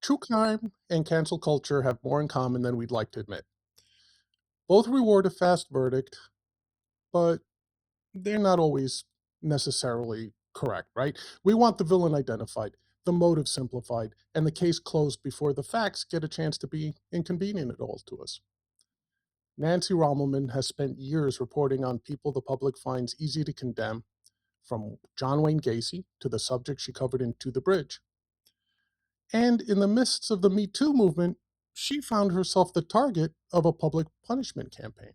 True crime and cancel culture have more in common than we'd like to admit. Both reward a fast verdict, but they're not always necessarily correct, right? We want the villain identified, the motive simplified, and the case closed before the facts get a chance to be inconvenient at all to us. Nancy Rommelmann has spent years reporting on people the public finds easy to condemn, from John Wayne Gacy to the subject she covered in To the Bridge. And in the midst of the Me Too movement, she found herself the target of a public punishment campaign.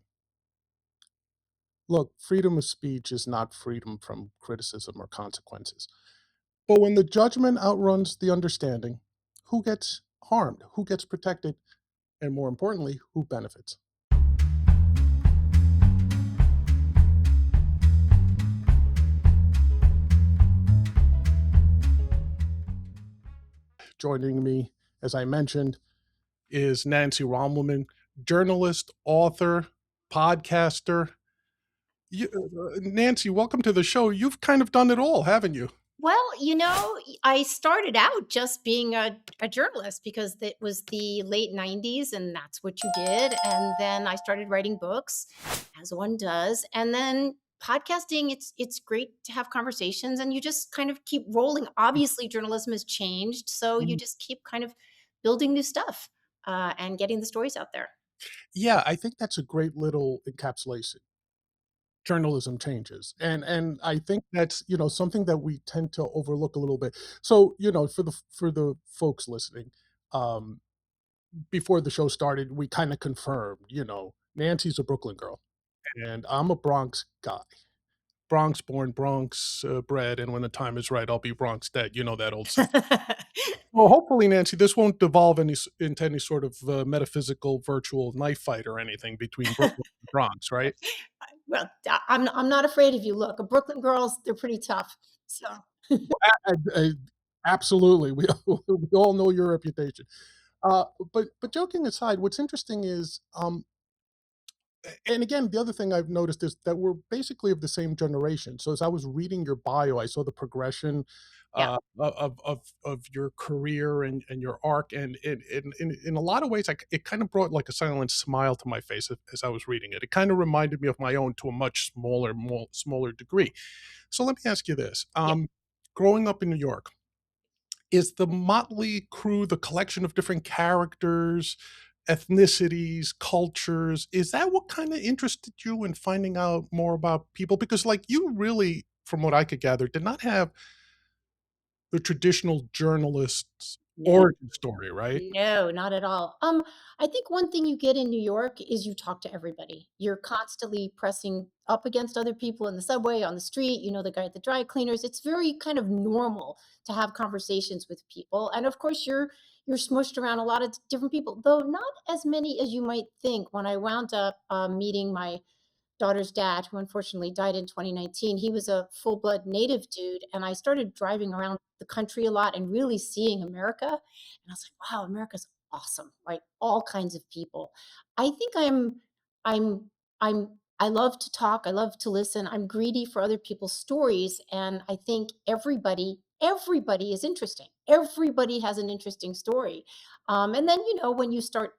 Look, freedom of speech is not freedom from criticism or consequences. But when the judgment outruns the understanding, who gets harmed, who gets protected, and more importantly, who benefits? Joining me, as I mentioned, is Nancy Rommelmann, journalist, author, podcaster. Nancy, welcome to the show. You've kind of done it all, haven't you? Well, I started out just being a journalist because it was the late 90s and that's what you did. And then I started writing books, as one does. And then podcasting, it's great to have conversations and you just kind of keep rolling. Obviously, journalism has changed. So you Mhm. just keep kind of building new stuff and getting the stories out there. Yeah, I think that's a great little encapsulation. Journalism changes, and I think that's, something that we tend to overlook a little bit. So, for the folks listening, um, before the show started, we kinda confirmed, Nancy's a Brooklyn girl, and I'm a Bronx guy. Bronx born, Bronx, bred, and when the time is right, I'll be Bronx dead, that old saying. Well, hopefully, Nancy, this won't devolve into any sort of, metaphysical virtual knife fight or anything between Brooklyn and Bronx, right? Well, I'm not afraid of you. Look, Brooklyn girls, they're pretty tough. So I absolutely, we we all know your reputation. But joking aside, what's interesting is, and again, the other thing I've noticed is that we're basically of the same generation. So as I was reading your bio, I saw the progression, yeah. of your career and your arc, and in a lot of ways, it kind of brought like a silent smile to my face as I was reading it. It kind of reminded me of my own to a much smaller degree. So let me ask you this: growing up in New York, is the motley crew the collection of different characters, ethnicities, cultures? Is that what kinda interested you in finding out more about people? Because, like, you really, from what I could gather, did not have the traditional journalist's No. origin story, right? No, not at all. I think one thing you get in New York is you talk to everybody. You're constantly pressing up against other people in the subway, on the street, the guy at the dry cleaners. It's very kind of normal to have conversations with people. And of course you're smushed around a lot of different people, though not as many as you might think. When I wound up meeting my daughter's dad, who unfortunately died in 2019, he was a full blood native dude. And I started driving around the country a lot and really seeing America. And I was like, wow, America's awesome, right? All kinds of people. I think I love to talk. I love to listen. I'm greedy for other people's stories. And I think everybody is interesting. Everybody has an interesting story. And then, when you start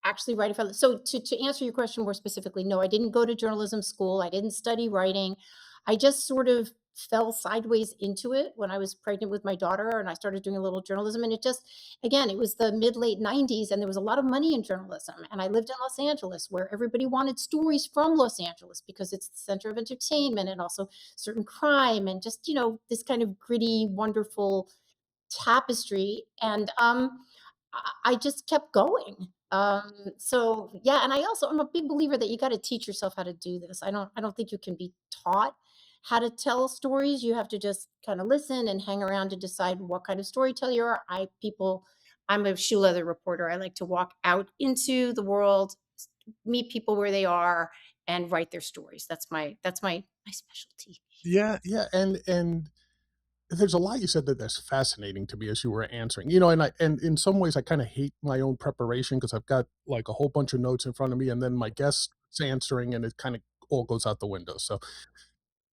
actually writing for so to answer your question more specifically, no, I didn't go to journalism school. I didn't study writing. I just sort of fell sideways into it when I was pregnant with my daughter and I started doing a little journalism. And it just, again, it was the mid late 90s and there was a lot of money in journalism. And I lived in Los Angeles where everybody wanted stories from Los Angeles because it's the center of entertainment and also certain crime and just, this kind of gritty, wonderful tapestry. And I just kept going. So yeah, and I'm a big believer that you got to teach yourself how to do this. I don't think you can be taught how to tell stories. You have to just kind of listen and hang around to decide what kind of storyteller you are. I'm a shoe leather reporter. I like to walk out into the world, meet people where they are, and write their stories. That's my specialty. Yeah, yeah, and there's a lot you said that's fascinating to me as you were answering. And in some ways I kinda hate my own preparation because 'cause I've got, like, a whole bunch of notes in front of me, and then my guest's answering, and it kinda all goes out the window. So,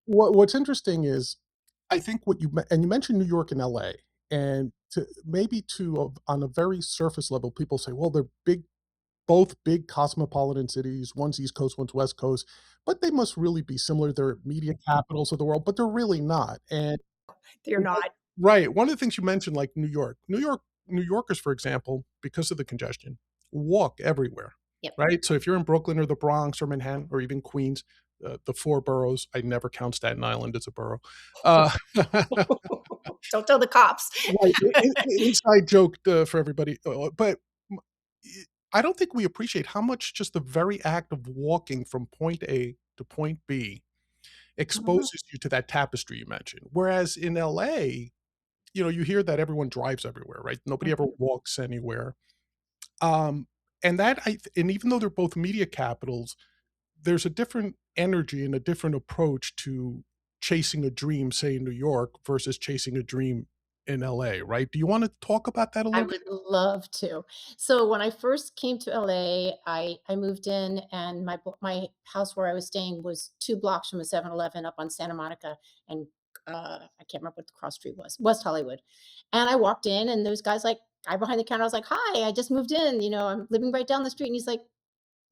what's interesting is, I think what you mentioned New York and LA, And to maybe on a very surface level, people say, well, they're big, both big cosmopolitan cities. One's East Coast, one's West Coast, but they must really be similar. They're media capitals of the world, but they're really not. And They're not. right, one of the things you mentioned, like New Yorkers, for example, because of the congestion, walk everywhere, Yep. right? So if you're in Brooklyn or the Bronx or Manhattan or even Queens, the 4 boroughs, I never count Staten Island as a borough. Uh, Don't tell the cops. right, inside joke, for everybody, but m I I don't think we appreciate how much just the very act of walking from point A to point B Mhm, exposes you to that tapestry you mentioned. Whereas in LA, you hear that everyone drives everywhere, right? Nobody ever mhm. walks anywhere. Um, and even though they're both media capitals, there's a different energy and a different approach to chasing a dream, say in New York, versus chasing a dream in LA, right? Do you want to talk about that a I little bit? would love to. So when I first came to LA, I moved in and my house where I was staying was 2 blocks from a 7-Eleven up on Santa Monica and, I can't remember what the cross street was, West Hollywood. And I walked in and those guys like guy behind the counter, I was like, "Hi, I just moved in, I'm living right down the street." And he's like,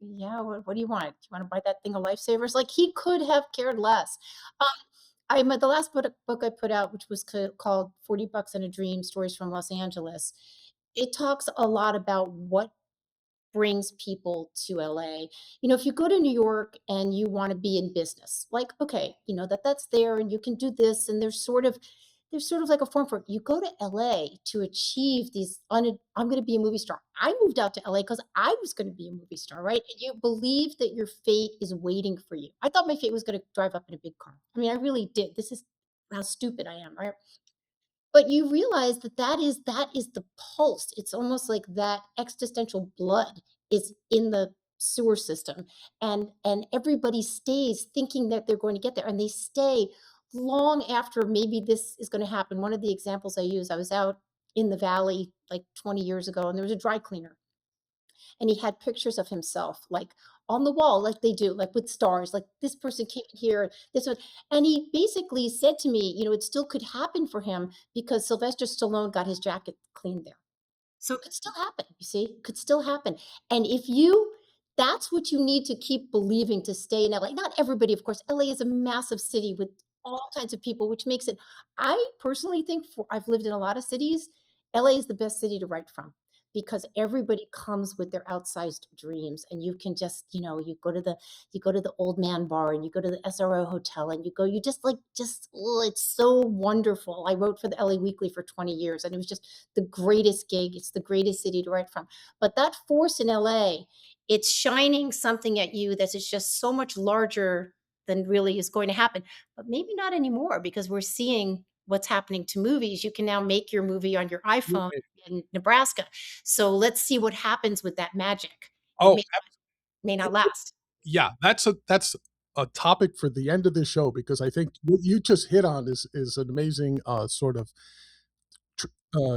"Yeah, what do you want? Do you wanna buy that thing of lifesavers?" Like, he could have cared less. Um, the last book I put out, which was called 40 Bucks and a Dream: Stories from Los Angeles, it talks a lot about what brings people to LA. If you go to New York and you want to be in business, like, okay, that's there and you can do this and there's sort of like a form for it. You go to LA to achieve I'm going to be a movie star. I moved out to LA because I was going to be a movie star, right? And you believe that your fate is waiting for you. I thought my fate was going to drive up in a big car. I mean, I really did. This is how stupid I am, right? But you realize that that is the pulse. It's almost like that existential blood is in the sewer system, and everybody stays thinking that they're going to get there, and they stay long after maybe this is gonna happen. One of the examples I use, I was out in the valley, like, 20 years ago, and there was a dry cleaner, and he had pictures of himself like on the wall like they do like with stars like this person came here this one, and he basically said to me, it still could happen for him because Sylvester Stallone got his jacket cleaned there, so it could still happen, you see? It could still happen. And if you that's what you need to keep believing to stay in LA. Not everybody, of course. LA is a massive city with all kinds of people, which makes it I personally think for I've lived in a lot of cities, LA is the best city to write from because everybody comes with their outsized dreams and you can just, you go to the old man bar and you go to the SRO hotel and you just oh, it's so wonderful. I wrote for the LA Weekly for 20 years and it was just the greatest gig. It's the greatest city to write from. But that force in LA, it's shining something at you that is just so much larger than really is going to happen. But maybe not anymore because we're seeing what's happening to movies. You can now make your movie on your iPhone Right. in Nebraska. So let's see what happens with that magic. It Oh, may not last. yeah, that's a topic for the end of this show because I think what you just hit on is an amazing, sort of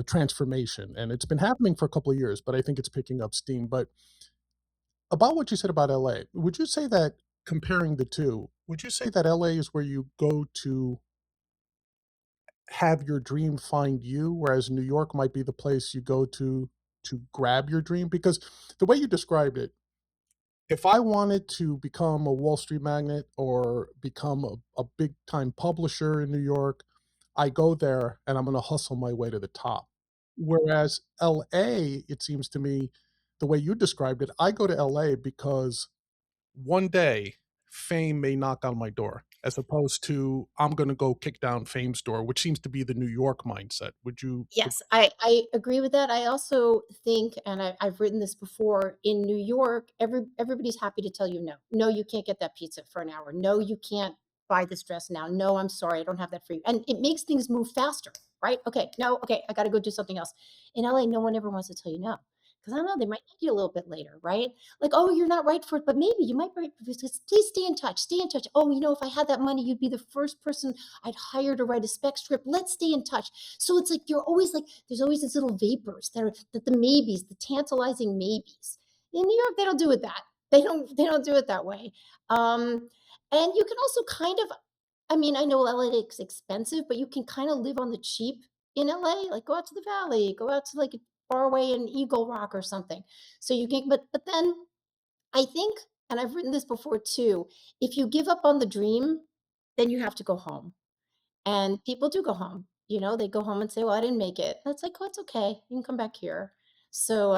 transformation, and it's been happening for a couple of years, but I think it's picking up steam. But about what you said about LA, would you say that comparing the 2, would you say that LA is where you go to have your dream find you, whereas New York might be the place you go to grab your dream? Because the way you described it, if I wanted to become a Wall Street magnate or become a big time publisher in New York, I go there and I'm gonna hustle my way to the top. Whereas LA, it seems to me, the way you described it, I go to LA because one day fame may knock on my door, as opposed to I'm gonna go kick down fame's door, which seems to be the New York mindset. Would you Yes, I agree with that. I also think, and I've written this before, in New York, everybody's happy to tell you no. No, you can't get that pizza for an hour. No, you can't buy this dress now. No, I'm sorry, I don't have that for you. And it makes things move faster, right? Okay, no, okay, I got to go do something else. In LA, no one ever wants to tell you no. Because I don't know, they might need you a little bit later, right? Like, oh, you're not right for it, but maybe you might be right for this. Please stay in touch. Stay in touch. Oh, if I had that money, you'd be the first person I'd hire to write a spec script. Let's stay in touch. So it's like you're always like there's always these little vapors that the maybes, the tantalizing maybes. In New York, they don't do it that. They don't do it that way. And you can also kind of I mean, I know LA is expensive, but you can kind of live on the cheap in LA, like go out to the valley, go out to like far away in Eagle Rock or something. So you can, but then I think, and I've written this before too, if you give up on the dream, then you have to go home. And people do go home. You know, they go home and say, "Well, I didn't make it." That's like, "Oh, it's okay. You can come back here." So,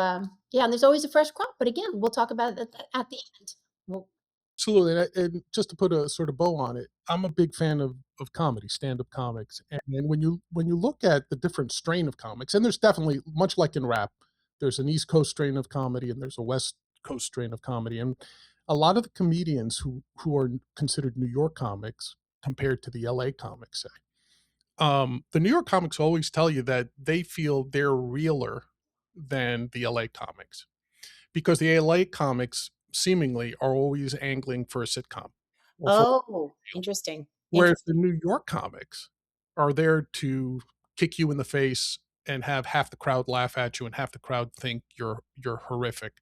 yeah, and there's always a fresh crop. But again, we'll talk about it at the end. Well, Absolutely, and just to put a sort of bow on it, I'm a big fan of comedy, stand-up comics, and when you look at the different strain of comics, and there's definitely much like in rap, there's an East Coast strain of comedy and there's a West Coast strain of comedy, and a lot of the comedians who are considered New York comics compared to the LA comics, say, the New York comics always tell you that they feel they're realer than the LA comics because the LA comics seemingly are always angling for a sitcom or for oh, interesting. whereas the Interesting. New York comics are there to kick you in the face and have half the crowd laugh at you and half the crowd think you're horrific.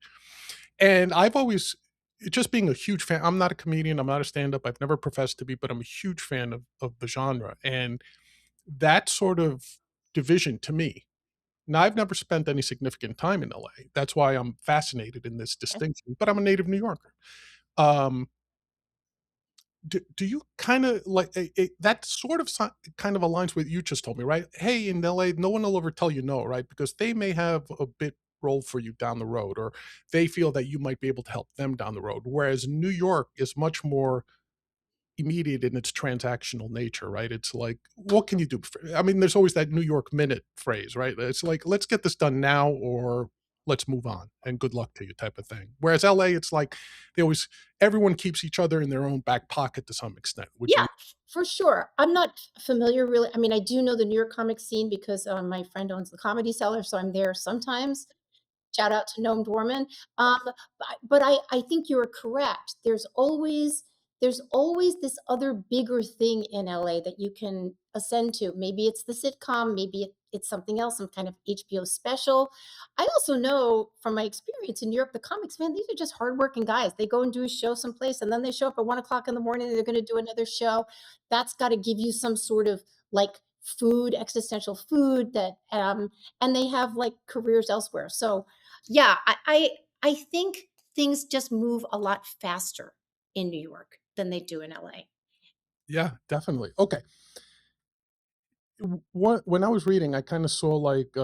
And I've always just being a huge fan. I'm not a comedian, I'm not a stand-up, I've never professed to be, but I'm a huge fan of the genre. And that sort of division to me. Now, I've never spent any significant time in LA. That's why I'm fascinated in this Okay. distinction, but I'm a native New Yorker. Um, do you kinda like that sort of kind of aligns with you just told me, right? Hey, in LA, no one will ever tell you no, right? Because they may have a bit role for you down the road, or they feel that you might be able to help them down the road. Whereas New York is much more immediate in its transactional nature, right? It's like, what can you do? I mean, there's always that New York minute phrase, right? It's like, let's get this done now or let's move on and good luck to you type of thing. Whereas LA, it's like they always, everyone keeps each other in their own back pocket to some extent. Would Yeah, you? for sure. I'm not familiar really. I mean, I do know the New York comic scene because my friend owns the Comedy Cellar, so I'm there sometimes. Shout out to Noam Dorman. But I think you're correct. There's always this other bigger thing in LA that you can ascend to. Maybe it's the sitcom, maybe it's something else, some kind of HBO special. I also know from my experience in New York, the comics, man, these are just hardworking guys. They go and do a show someplace, and then they show up at 1 o'clock in the morning. And they're going to do another show. That's got to give you some sort of like food, existential food that, and they have like careers elsewhere. So yeah, I think things just move a lot faster in New York than they do in LA. Yeah, definitely. Okay. What when I was reading, I kind of saw like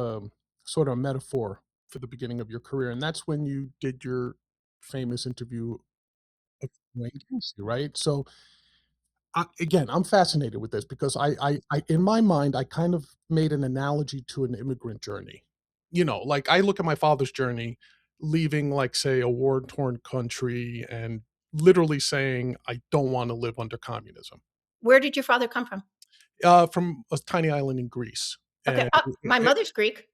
sort of a metaphor for the beginning of your career, and that's when you did your famous interview of Wayne Gacy, right? So again, I'm fascinated with this because in my mind, I kind of made an analogy to an immigrant journey. You know, like I look at my father's journey, leaving, like, say, a war-torn country and literally saying, "I don't want to live under communism," Where did your father come from? from a tiny island in Greece. Okay, And my mother's Greek.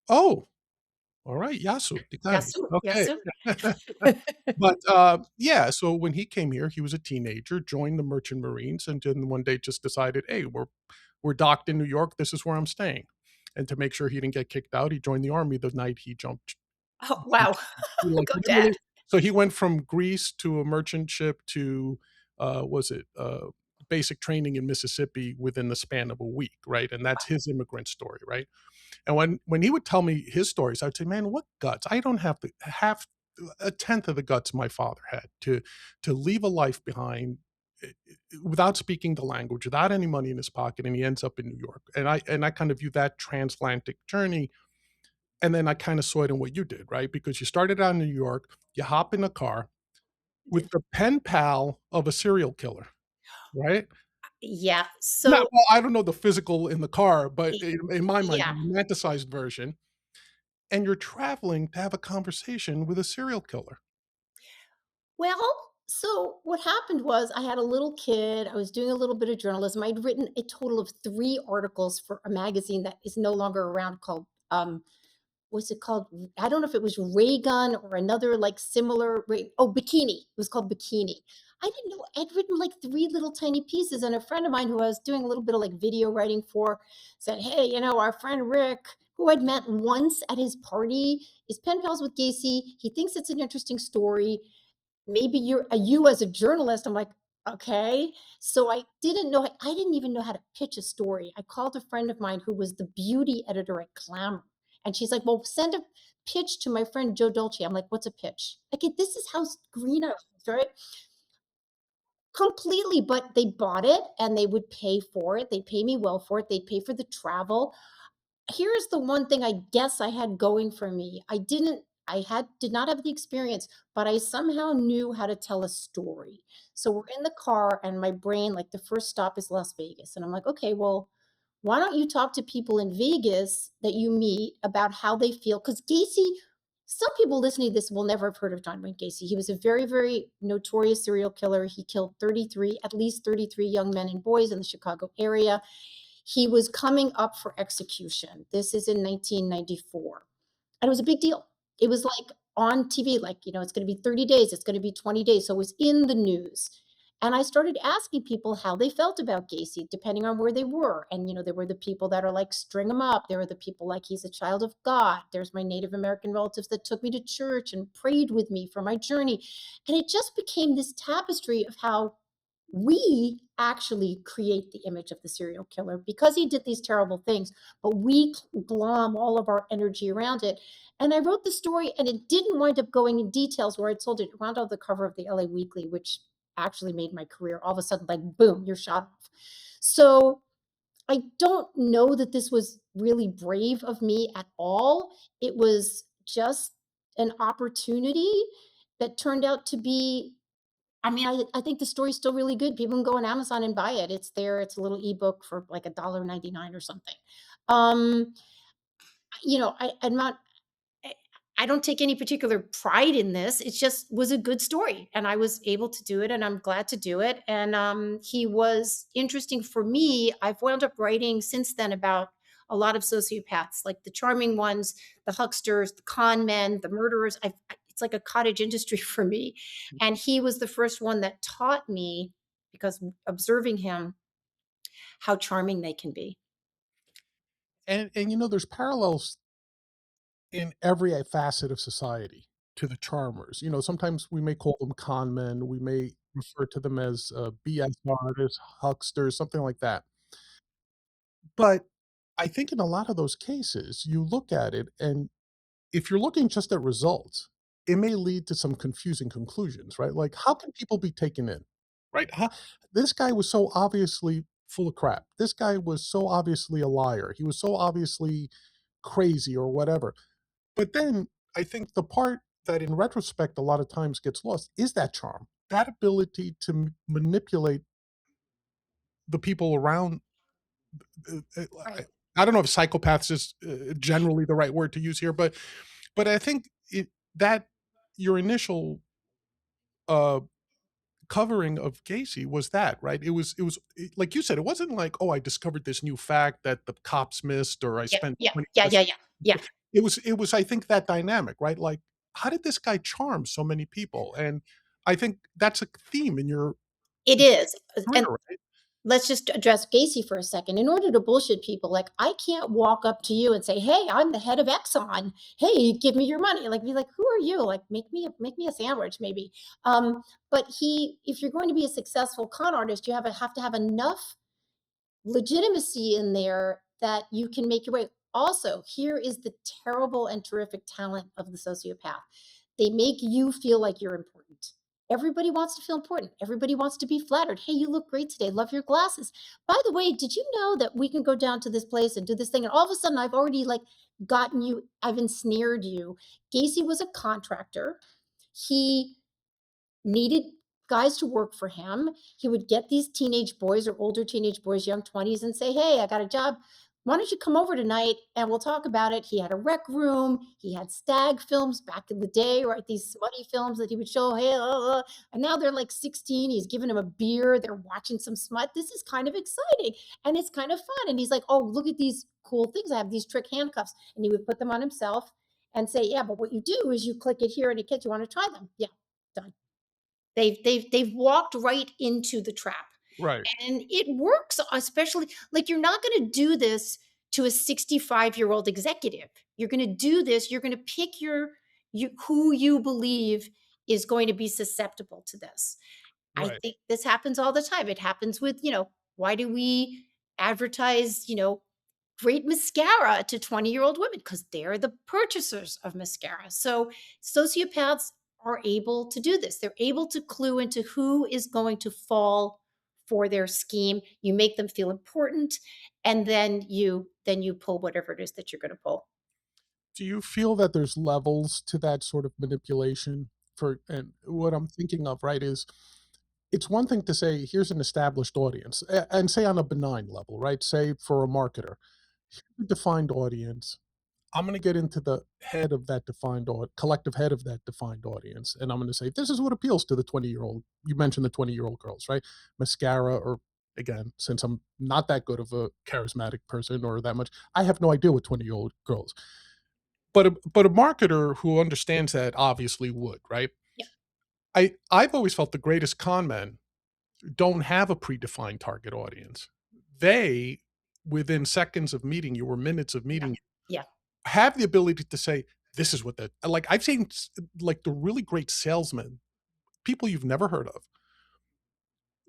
oh, all right, Yasu, Tikani. Yasu, Okay. Yasu. But, yeah, so when he came here, he was a teenager, joined the Merchant Marines, and then one day just decided, "Hey, we're docked in New York, this is where I'm staying." And to make sure he didn't get kicked out, he joined the army the night he jumped. Oh, wow. He, like, Go literally dad. so he went from Greece to a merchant ship to, was it, basic training in Mississippi within the span of a week, right? And that's his immigrant story, right? And when he would tell me his stories, I'd say, "Man, what guts! I don't have the half a tenth of the guts my father had to leave a life behind without speaking the language, without any money in his pocket, and he ends up in New York." And I kind of view that transatlantic journey, and then I kind of saw it in what you did, right? Because you started out in New York, you hop in a car with the pen pal of a serial killer, right? Yeah. Not So well, I don't know the physical in the car, but in my mind, yeah. the romanticized version, and you're traveling to have a conversation with a serial killer. Well, so what happened was I had a little kid. I was doing a little bit of journalism. I'd written a total of 3 articles for a magazine that is no longer around called what's it called? I don't know if it was Ray Gun or another like similar Bikini. It was called Bikini. I didn't know I'd written like 3 little tiny pieces, and a friend of mine who I was doing a little bit of like video writing for said, "Hey, our friend Rick, who I'd met once at his party, is pen pals with Gacy. He thinks it's an interesting story. Maybe you as a journalist." I'm like, Okay. So I didn't even know how to pitch a story. I called a friend of mine who was the beauty editor at Glamour. And she's like, well, send a pitch to my friend Joe Dolce. I'm like, what's a pitch? Like, this is how green I was, right? Completely. But they bought it and they would pay for it. They pay me well for it. They pay for the travel. Here's the one thing I guess I had going for me. Did not have the experience, but I somehow knew how to tell a story. So we're in the car and my brain, like the first stop is Las Vegas. And I'm like, okay, well, why don't you talk to people in Vegas that you meet about how they feel? Because Gacy, some people listening to this will never have heard of John Wayne Gacy. He was a very, very notorious serial killer. He killed at least 33 young men and boys in the Chicago area. He was coming up for execution. This is in 1994. And it was a big deal. It was like on TV, like, it's going to be 30 days, it's going to be 20 days. So it was in the news. And I started asking people how they felt about Gacy, depending on where they were. And, there were the people that are like, string him up. There were the people like, he's a child of God. There's my Native American relatives that took me to church and prayed with me for my journey. And it just became this tapestry of how we actually create the image of the serial killer because he did these terrible things, but we glom all of our energy around it. And I wrote the story, and it didn't wind up going in details where I told it. It wound up on the cover of the LA Weekly, which actually made my career all of a sudden like, boom, you're shot off. So I don't know that this was really brave of me at all. It was just an opportunity that turned out to be, I think the story's still really good. People can go on Amazon and buy it. It's there. It's a little ebook for like $1.99 or something. Um, I'm not I I don't take any particular pride in this. It just was a good story, and I was able to do it, and I'm glad to do it. And he was interesting for me. I've wound up writing since then about a lot of sociopaths, like the charming ones, the hucksters, the con men, the murderers. It's like a cottage industry for me. And he was the first one that taught me, because observing him, how charming they can be. And there's parallels in every facet of society to the charmers. Sometimes we may call them con men, we may refer to them as BS artists, hucksters, something like that. But I think in a lot of those cases, you look at it, and if you're looking just at results, it may lead to some confusing conclusions, right? Like, how can people be taken in, right? This guy was so obviously full of crap. This guy was so obviously a liar. He was so obviously crazy or whatever. But then I think the part that in retrospect a lot of times gets lost is that charm, that ability to manipulate the people around. uh, uh, I, Right. I don't know if psychopaths is generally the right word to use here, but I think that your initial uh, covering of Gacy was that, right? Like you said, it wasn't like, oh, I discovered this new fact that the cops missed, or I Yeah. spent Yeah. 20 Yeah. years. Yeah. Yeah. Yeah. It was I think that dynamic, right? Like, how did this guy charm so many people? And I think that's a theme in your It is. career, And right? let's just address Gacy for a second. In order to bullshit people, like, I can't walk up to you and say, "Hey, I'm the head of Exxon. Hey, give me your money." Like, be like, "Who are you?" Like, make me a sandwich, maybe. But if you're going to be a successful con artist, you have to have enough legitimacy in there that you can make your way. Also, here is the terrible and terrific talent of the sociopath. They make you feel like you're important. Everybody wants to feel important. Everybody wants to be flattered. Hey, you look great today. Love your glasses. By the way, did you know that we can go down to this place and do this thing? And all of a sudden, I've already like gotten you, I've ensnared you. Gacy was a contractor. He needed guys to work for him. He would get these teenage boys or older teenage boys, young 20s, and say, "Hey, I got a job. Why don't you come over tonight and we'll talk about it?" He had a rec room. He had stag films back in the day, right? These smutty films that he would show. Hey, and now they're like 16. He's giving them a beer. They're watching some smut. This is kind of exciting and it's kind of fun. And he's like, "Oh, look at these cool things. I have these trick handcuffs." And he would put them on himself and say, "Yeah, but what you do is you click it here and it gets you want to try them." Yeah, done. They've walked right into the trap. Right. And it works, especially like, you're not going to do this to a 65-year-old executive. You're going to do this, you're going to pick who you believe is going to be susceptible to this. I Right. think this happens all the time. It happens with, why do we advertise, great mascara to 20-year-old women? Because they're the purchasers of mascara. So sociopaths are able to do this. They're able to clue into who is going to fall for their scheme. You make them feel important, and then you pull whatever it is that you're going to pull. Do you feel that there's levels to that sort of manipulation? For and what I'm thinking of, right, is it's one thing to say, here's an established audience, and say on a benign level, right? Say for a marketer, here's a defined audience. I'm going to get into the head of that collective head of that defined audience, and I'm going to say, this is what appeals to the 20-year-old. You mentioned the 20-year-old girls, right? Mascara, or again, since I'm not that good of a charismatic person or that much, I have no idea what 20-year-old girls. But a marketer who understands that obviously would, right? Yeah, I've always felt the greatest con men don't have a predefined target audience. They, within seconds of meeting you or minutes of yeah, meeting you, yeah. have the ability to say, this is what that, like, I've seen like the really great salesmen, people you've never heard of,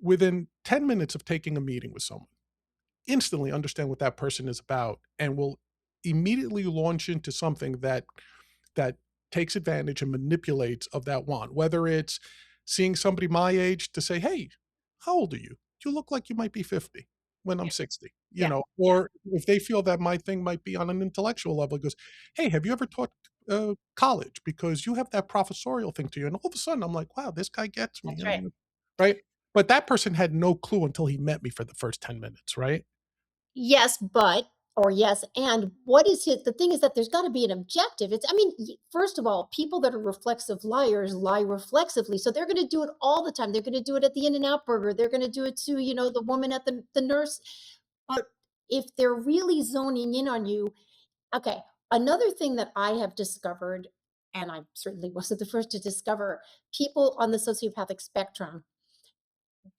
within 10 minutes of taking a meeting with someone, instantly understand what that person is about and will immediately launch into something that takes advantage and manipulates of that want. Whether it's seeing somebody my age to say, "Hey, how old are you? You look like you might be 50 when I'm 60," Yeah, yeah. or if they feel that my thing might be on an intellectual level, it goes, "Hey, have you ever taught college? Because you have that professorial thing to you." And all of a sudden, I'm like, "Wow, this guy gets me," That's right. right? But that person had no clue until he met me for the first 10 minutes, right? Yes, but or yes, and what is it? The thing is that there's got to be an objective. It's, I mean, first of all, people that are reflexive liars lie reflexively. So they're going to do it all the time. They're going to do it at the In-N-Out burger. They're going to do it to, the woman at the nurse. But if they're really zoning in on you, okay. Another thing that I have discovered, and I certainly wasn't the first to discover, people on the sociopathic spectrum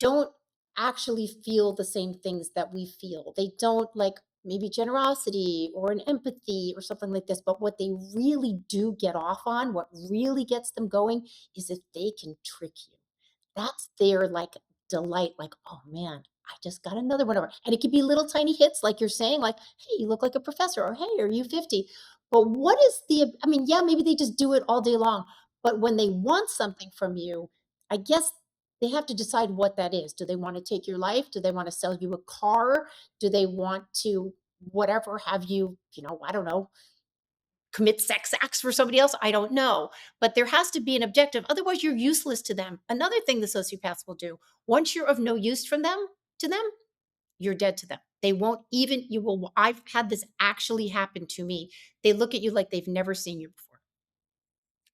don't actually feel the same things that we feel. They don't, like, maybe generosity or an empathy or something like this. But what they really do get off on, what really gets them going, is if they can trick you. That's their, like, delight, like, "Oh, man, I just got another one over." And it could be little tiny hits, like you're saying, like, "Hey, you look like a professor," or, "Hey, are you 50?" But what is the I mean, yeah, maybe they just do it all day long, but when they want something from you, I guess they have to decide what that is. Do they wanna take your life? Do they wanna sell you a car? Do they want to, whatever, have you, I don't know, commit sex acts for somebody else? I don't know. But there has to be an objective. Otherwise, you're useless to them. Another thing the sociopaths will do, once you're of no use from them to them, you're dead to them. They won't even, you will, I've had this actually happen to me. They look at you like they've never seen you before.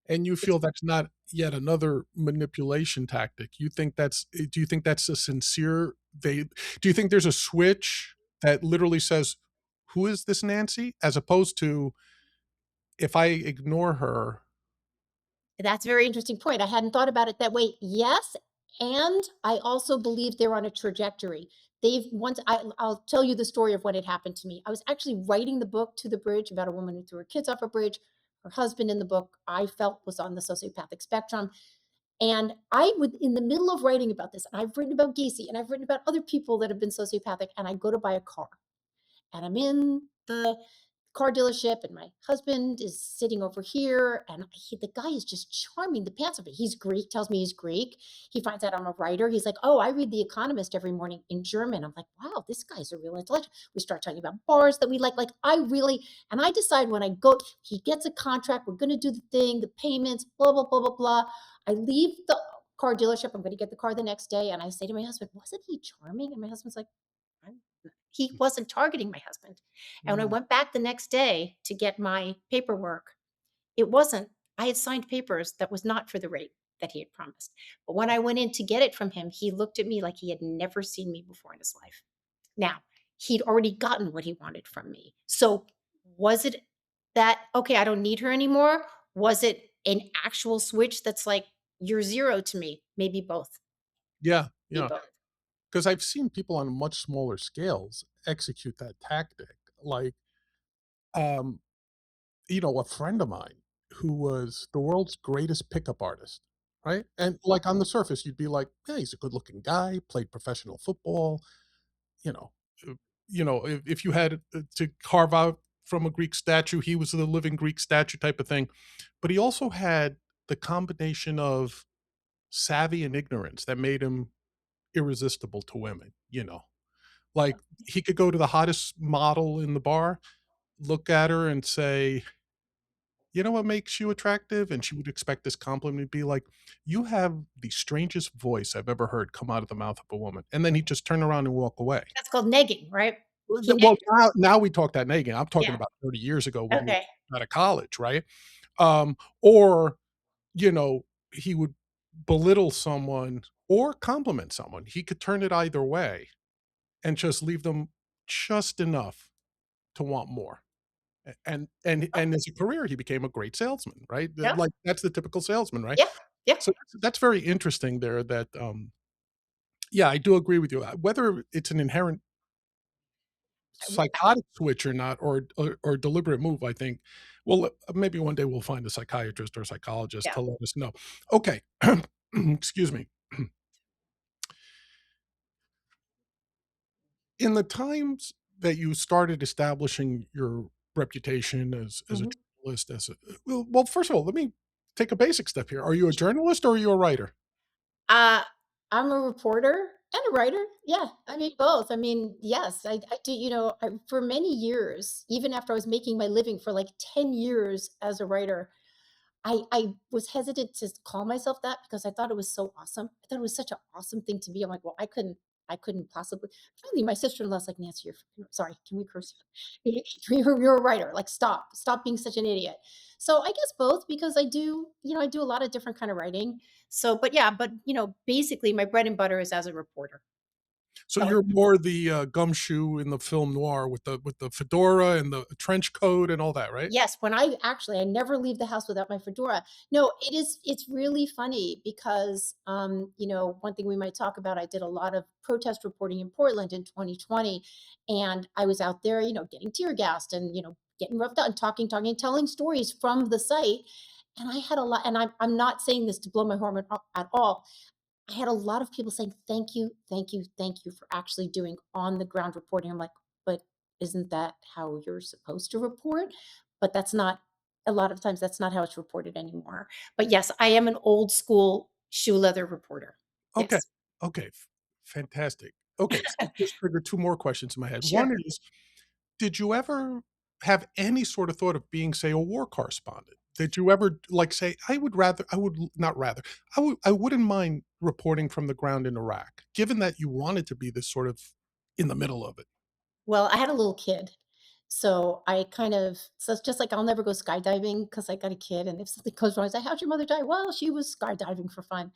And you It's feel that's not yet another manipulation tactic. Do you think that's a sincere they do you think there's a switch that literally says, "Who is this Nancy?" As opposed to, if I ignore her. That's a very interesting point. I hadn't thought about it that way. Yes, and I also believe they're on a trajectory. They've once I'll tell you the story of what had happened to me. I was actually writing the book To the Bridge about a woman who threw her kids off a bridge. Her husband in the book I felt was on the sociopathic spectrum. And I would, in the middle of writing about this, and I've written about Gacy and I've written about other people that have been sociopathic, and I go to buy a car. And I'm in the car dealership, and my husband is sitting over here, and the guy is just charming the pants off me. He's Greek, tells me he's Greek. He finds out I'm a writer. He's like, "Oh, I read The Economist every morning in German." I'm like, "Wow, this guy's a real intellectual." We start talking about bars that we like I really, and I decide when I go, he gets a contract, we're going to do the thing, the payments, blah blah blah blah blah. I leave the car dealership. I'm going to get the car the next day, and I say to my husband, "Wasn't he charming?" And my husband's like, I'm he wasn't targeting my husband. And when I Mm. went back the next day to get my paperwork, it wasn't, I had signed papers that was not for the rate that he had promised. But when I went in to get it from him, he looked at me like he had never seen me before in his life. Now, he'd already gotten what he wanted from me. So was it that, okay, I don't need her anymore? Was it an actual switch that's like, you're zero to me? Maybe both. Yeah, Maybe yeah. both. Because I've seen people on much smaller scales execute that tactic. Like, um, a friend of mine who was the world's greatest pickup artist. right? And, like, on the surface, you'd be like, "Yeah, he's a good-looking guy, played professional football," you know, uh, if you had, to carve out from a Greek statue, he was the living Greek statue type of thing, but he also had the combination of savvy and ignorance that made him irresistible to women, you know? Like, he could go to the hottest model in the bar, look at her and say, "You know what makes you attractive?" And she would expect this compliment to be like, "You have the strangest voice I've ever heard come out of the mouth of a woman." And then he'd just turn around and walk away. That's called negging, right? He Well, negged her. now we talk that naked. I'm talking Yeah. about 30 years ago when we Okay. were out of college, right? Or, he would belittle someone or compliment someone. He could turn it either way and just leave them just enough to want more. And as a career, he became a great salesman, right? Yeah. Like, that's the typical salesman, right? Yeah. Yeah. So that's very interesting there that, yeah, I do agree with you. Whether it's an inherent psychotic switch or not, or deliberate move, I think, well, maybe one day we'll find a psychiatrist or psychologist Yeah. to let us know. Okay. Excuse me. In the times that you started establishing your reputation as a Mhm. journalist, well, first of all, let me take a basic step here. Are you a journalist or are you a writer? Uh, I'm a reporter and a writer. Yeah, I mean both. I mean, yes, I do. For many years, even after I was making my living for like 10 years as a writer, I was hesitant to call myself that because I thought it was so awesome. I thought it was such an awesome thing to be. I'm like, well, I couldn't possibly. Finally, my sister-in-law's like, Nancy, sorry, can we curse? You're a writer. Like, stop being such an idiot. So I guess both because I do a lot of different kind of writing. So, but yeah, basically, my bread and butter is as a reporter. So So you're more the, gumshoe in the film noir with the fedora and the trench coat and all that, right? yes, I never leave the house without my fedora. No, it's really funny because one thing we might talk about, I did a lot of protest reporting in Portland in 2020, and I was out there, getting tear gassed and, getting roughed out and talking, telling stories from the site. And I had a lot, and I'm not saying this to blow my horn at all. I had a lot of people saying, "Thank you, thank you, thank you for actually doing on the ground reporting." I'm like, "But isn't that how you're supposed to report?" But that's not a lot of times that's not how it's reported anymore. But yes, I am an old school shoe leather reporter. Okay. Yes. Okay. Fantastic. Okay. So you just triggered 2 more questions in my head. Sure. One is, did you ever have any sort of thought of being, say, a war correspondent? Did you ever, like, say, I would not rather, I wouldn't mind reporting from the ground in Iraq, given that you wanted to be this sort of in the middle of it? Well, I had a little kid. So it's just like I'll never go skydiving because I got a kid, and if something goes wrong, I say, "How'd your mother die?" "Well, she was skydiving for fun."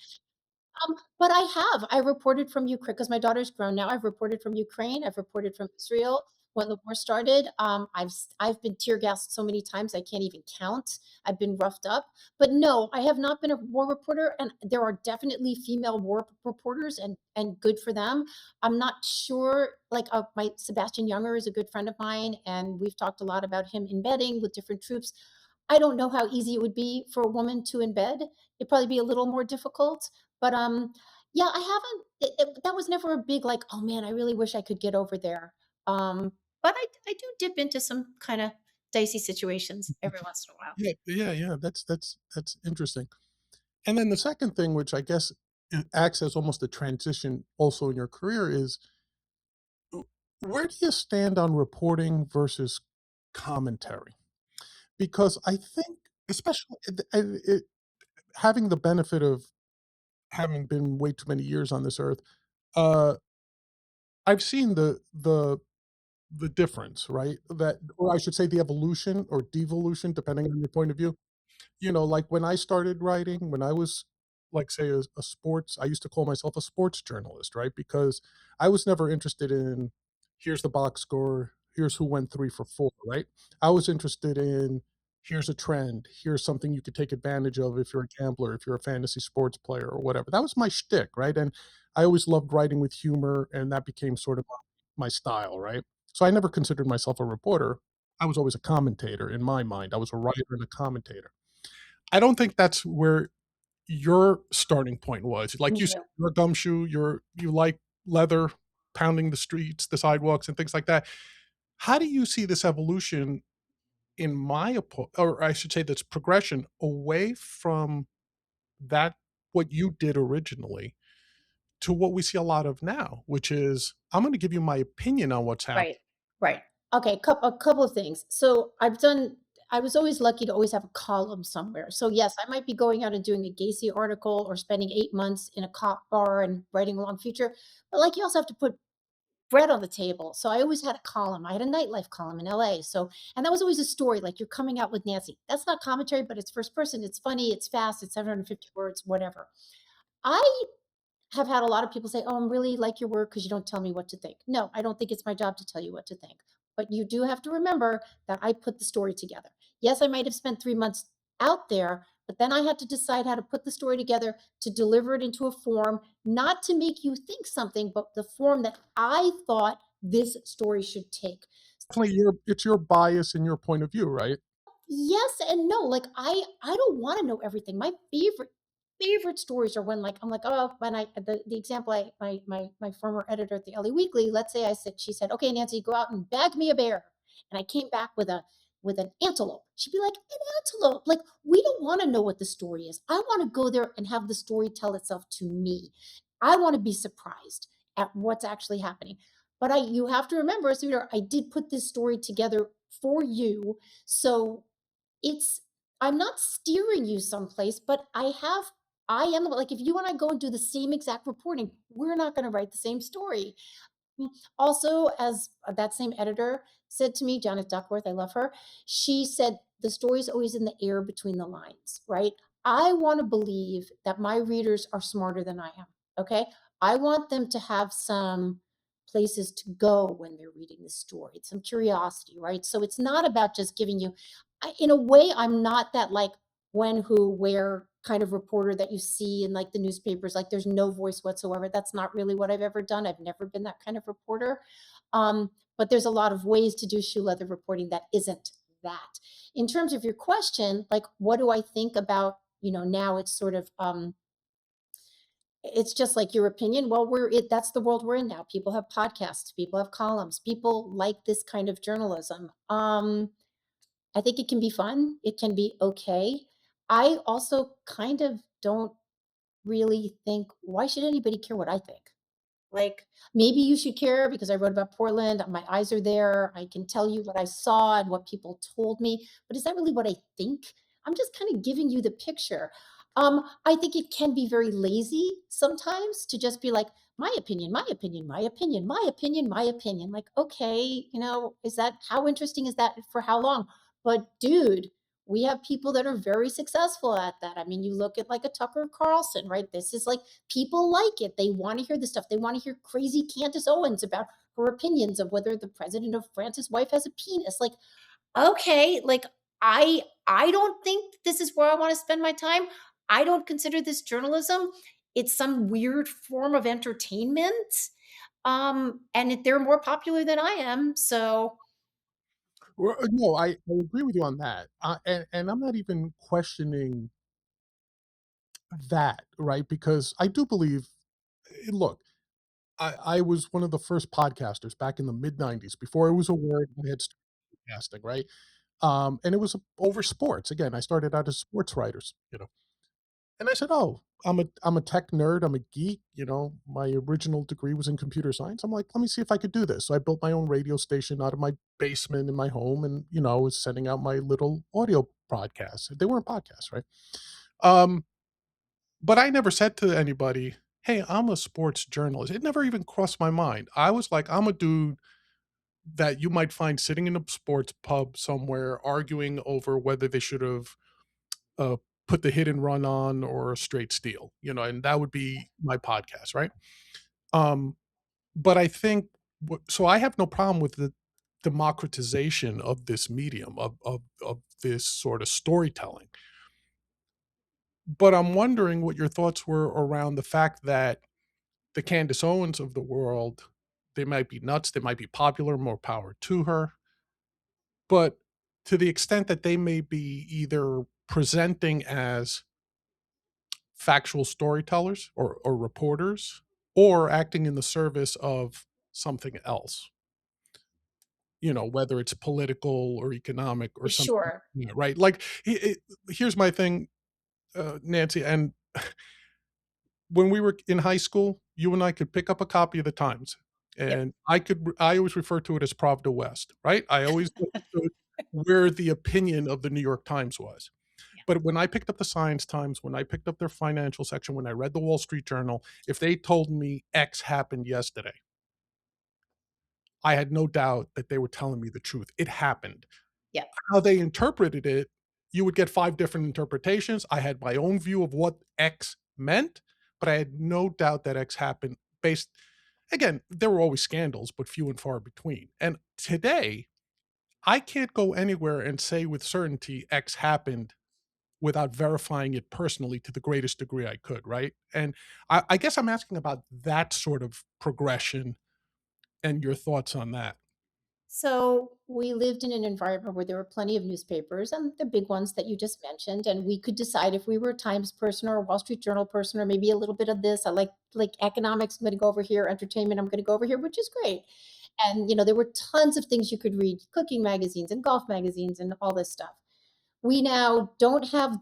But I have. I reported from Ukraine because my daughter's grown now. I've reported from Ukraine. I've reported from Israel when the war started. I've been tear gassed so many times I can't even count. I've been roughed up. But no, I have not been a war reporter. And there are definitely female war reporters, and good for them. I'm not sure. Like my Sebastian Younger is a good friend of mine, and we've talked a lot about him embedding with different troops. I don't know how easy it would be for a woman to embed. It'd probably be a little more difficult, but, yeah, I haven't that was never a big, like, "Oh, man, I really wish I could get over there." But I do dip into some kinda dicey situations every once in a while. Yeah, yeah, yeah. That's interesting. And then the second thing, which I guess acts as almost a transition also in your career, is where do you stand on reporting versus commentary? Because I think, especially having the benefit of having been way too many years on this earth, uh, I've seen the difference, right? That, or I should say, the evolution or devolution, depending on your point of view. Like, when I started writing, when I was, like, say, a sports, I used to call myself a sports journalist, right? Because I was never interested in, here's the box score, here's who went 3 for 4, right? I was interested in, here's a trend, here's something you could take advantage of if you're a gambler, if you're a fantasy sports player or whatever. That was my shtick, right? And I always loved writing with humor, and that became sort of my style, right? So I never considered myself a reporter. I was always a commentator in my mind. I was a writer and a commentator. I don't think that's where your starting point was. Like Me you said, too. you're a gumshoe, you like leather, pounding the streets, the sidewalks, and things like that. How do you see this evolution in or I should say this progression away from that what you did originally to what we see a lot of now, which is I'm going to give you my opinion on what's happening. Right, right. Okay, a couple of things. So I was always lucky to always have a column somewhere. So yes, I might be going out and doing a Gacy article or spending 8 months in a cop bar and writing a long feature. But like you also have to put bread on the table. So I always had a column. I had a nightlife column in LA. So, and that was always a story like you're coming out with Nancy. That's not commentary, but it's first person. It's funny. It's fast. It's 750 words, whatever. I have had a lot of people say, "Oh, I'm really like your work because you don't tell me what to think." No, I don't think it's my job to tell you what to think. But you do have to remember that I put the story together. Yes, I might have spent 3 months out there, but then I had to decide how to put the story together to deliver it into a form, not to make you think something, but the form that I thought this story should take. Definitely, it's your bias and your point of view, right? Yes and no. Like I don't want to know everything. My favorite stories are when like I'm like, oh, when I the example I my former editor at the LA Weekly, let's say she said, "Okay, Nancy, go out and bag me a bear." And I came back with an antelope. She'd be like, "An antelope." Like, we don't want to know what the story is. I want to go there and have the story tell itself to me. I want to be surprised at what's actually happening. But I you have to remember, as a reader, I did put this story together for you. So it's I'm not steering you someplace, but I am like if you and I go and do the same exact reporting, we're not going to write the same story. Also, as that same editor said to me, Janet Duckworth, I love her. She said the story's always in the air between the lines, right? I want to believe that my readers are smarter than I am. Okay. I want them to have some places to go when they're reading the story, some curiosity, right? So it's not about just giving you, in a way, I'm not that like when, who, where kind of reporter that you see in like the newspapers, like there's no voice whatsoever. That's not really what I've ever done. I've never been that kind of reporter. But there's a lot of ways to do shoe leather reporting that isn't that. In terms of your question, like what do I think about, now it's sort of it's just like your opinion. Well, that's the world we're in now. People have podcasts, people have columns, people like this kind of journalism. I think it can be fun. It can be okay. I also kind of don't really think, why should anybody care what I think? Like, maybe you should care because I wrote about Portland. My eyes are there. I can tell you what I saw and what people told me. But is that really what I think? I'm just kind of giving you the picture. I think it can be very lazy sometimes to just be like, my opinion, my opinion, my opinion, my opinion, my opinion. Like, okay, is that how interesting is that for how long? But dude, we have people that are very successful at that. I mean, you look at like a Tucker Carlson, right? This is like people like it. They want to hear this stuff. They want to hear crazy Candace Owens about her opinions of whether the president of France's wife has a penis. Like, okay, like I don't think this is where I want to spend my time. I don't consider this journalism. It's some weird form of entertainment. They're more popular than I am. So Well, no, I agree with you on that, and I'm not even questioning that, right? Because I do believe, look, I was one of the first podcasters back in the mid '90s before it was a word. I had started podcasting, right? And it was over sports. Again, I started out as sports writers. And I said, "Oh, I'm a tech nerd. I'm a geek. My original degree was in computer science. I'm like, let me see if I could do this." So I built my own radio station out of my basement in my home, and I was sending out my little audio broadcasts. They weren't podcasts, right? Um, but I never said to anybody, "Hey, I'm a sports journalist." It never even crossed my mind. I was like, I'm a dude that you might find sitting in a sports pub somewhere arguing over whether they should have uh, put the hit and run on or a straight steal, and that would be my podcast, right? Um, but I think so. I have no problem with the democratization of this medium of this sort of storytelling. But I'm wondering what your thoughts were around the fact that the Candace Owens of the world, they might be nuts, they might be popular, more power to her, but to the extent that they may be either presenting as factual storytellers or reporters, or acting in the service of something else, whether it's political or economic or something, Sure. right? Like, here's my thing, Nancy, and when we were in high school, you and I could pick up a copy of the Times, Yep. and I always refer to it as Pravda West, right? I always understood where the opinion of the New York Times was. Yeah. But when I picked up the Science Times, when I picked up their financial section, when I read the Wall Street Journal, if they told me X happened yesterday, I had no doubt that they were telling me the truth. It happened. Yeah. How they interpreted it, you would get 5 different interpretations. I had my own view of what X meant, but I had no doubt that X happened based, again, there were always scandals, but few and far between. And today, I can't go anywhere and say with certainty X happened without verifying it personally to the greatest degree I could, right? And I guess I'm asking about that sort of progression and your thoughts on that. So we lived in an environment where there were plenty of newspapers and the big ones that you just mentioned, and we could decide if we were a Times person or a Wall Street Journal person, or maybe a little bit of this. I like economics. I'm going to go over here. Entertainment. I'm going to go over here, which is great. And there were tons of things you could read: cooking magazines and golf magazines and all this stuff. We now don't have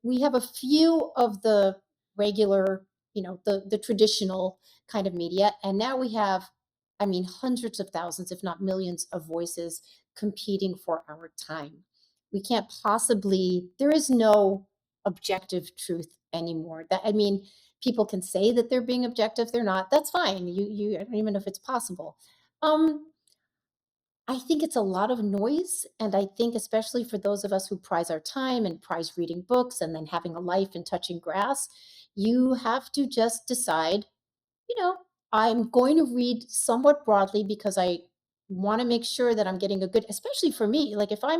we have a few of the regular, the traditional kind of media, and now we have, I mean, hundreds of thousands, if not millions, of voices competing for our time. We can't possibly, there is no objective truth anymore. That, I mean, people can say that they're being objective, they're not. That's fine. I don't even know if it's possible. Um, I think it's a lot of noise. And I think, especially for those of us who prize our time and prize reading books and then having a life and touching grass, you have to just decide, you know, I'm going to read somewhat broadly because I want to make sure that I'm getting a good, especially for me. Like if I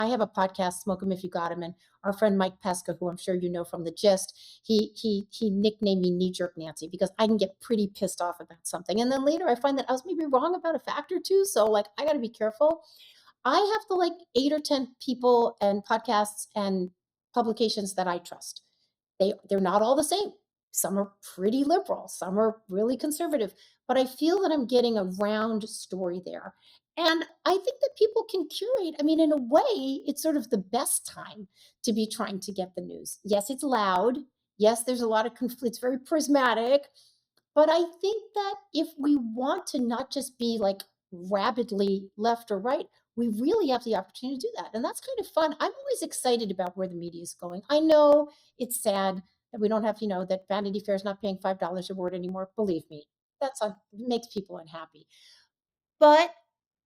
have a podcast, Smoke 'em if you got 'em, and our friend Mike Pesca, who I'm sure you know from the Gist, he nicknamed me Knee Jerk Nancy because I can get pretty pissed off about something, and then later I find that I was maybe wrong about a fact or two. So like I got to be careful. I have the like 8 or 10 people and podcasts and publications that I trust. They're not all the same. Some are pretty liberal, some are really conservative, but I feel that I'm getting a round story there. And I think that people can curate. I mean, in a way, it's sort of the best time to be trying to get the news. Yes, it's loud. Yes, there's a lot of conflict. It's very prismatic. But I think that if we want to not just be like rabidly left or right, we really have the opportunity to do that. And that's kind of fun. I'm always excited about where the media is going. I know it's sad that we don't have, that Vanity Fair is not paying $5 a word anymore. Believe me, it makes people unhappy. But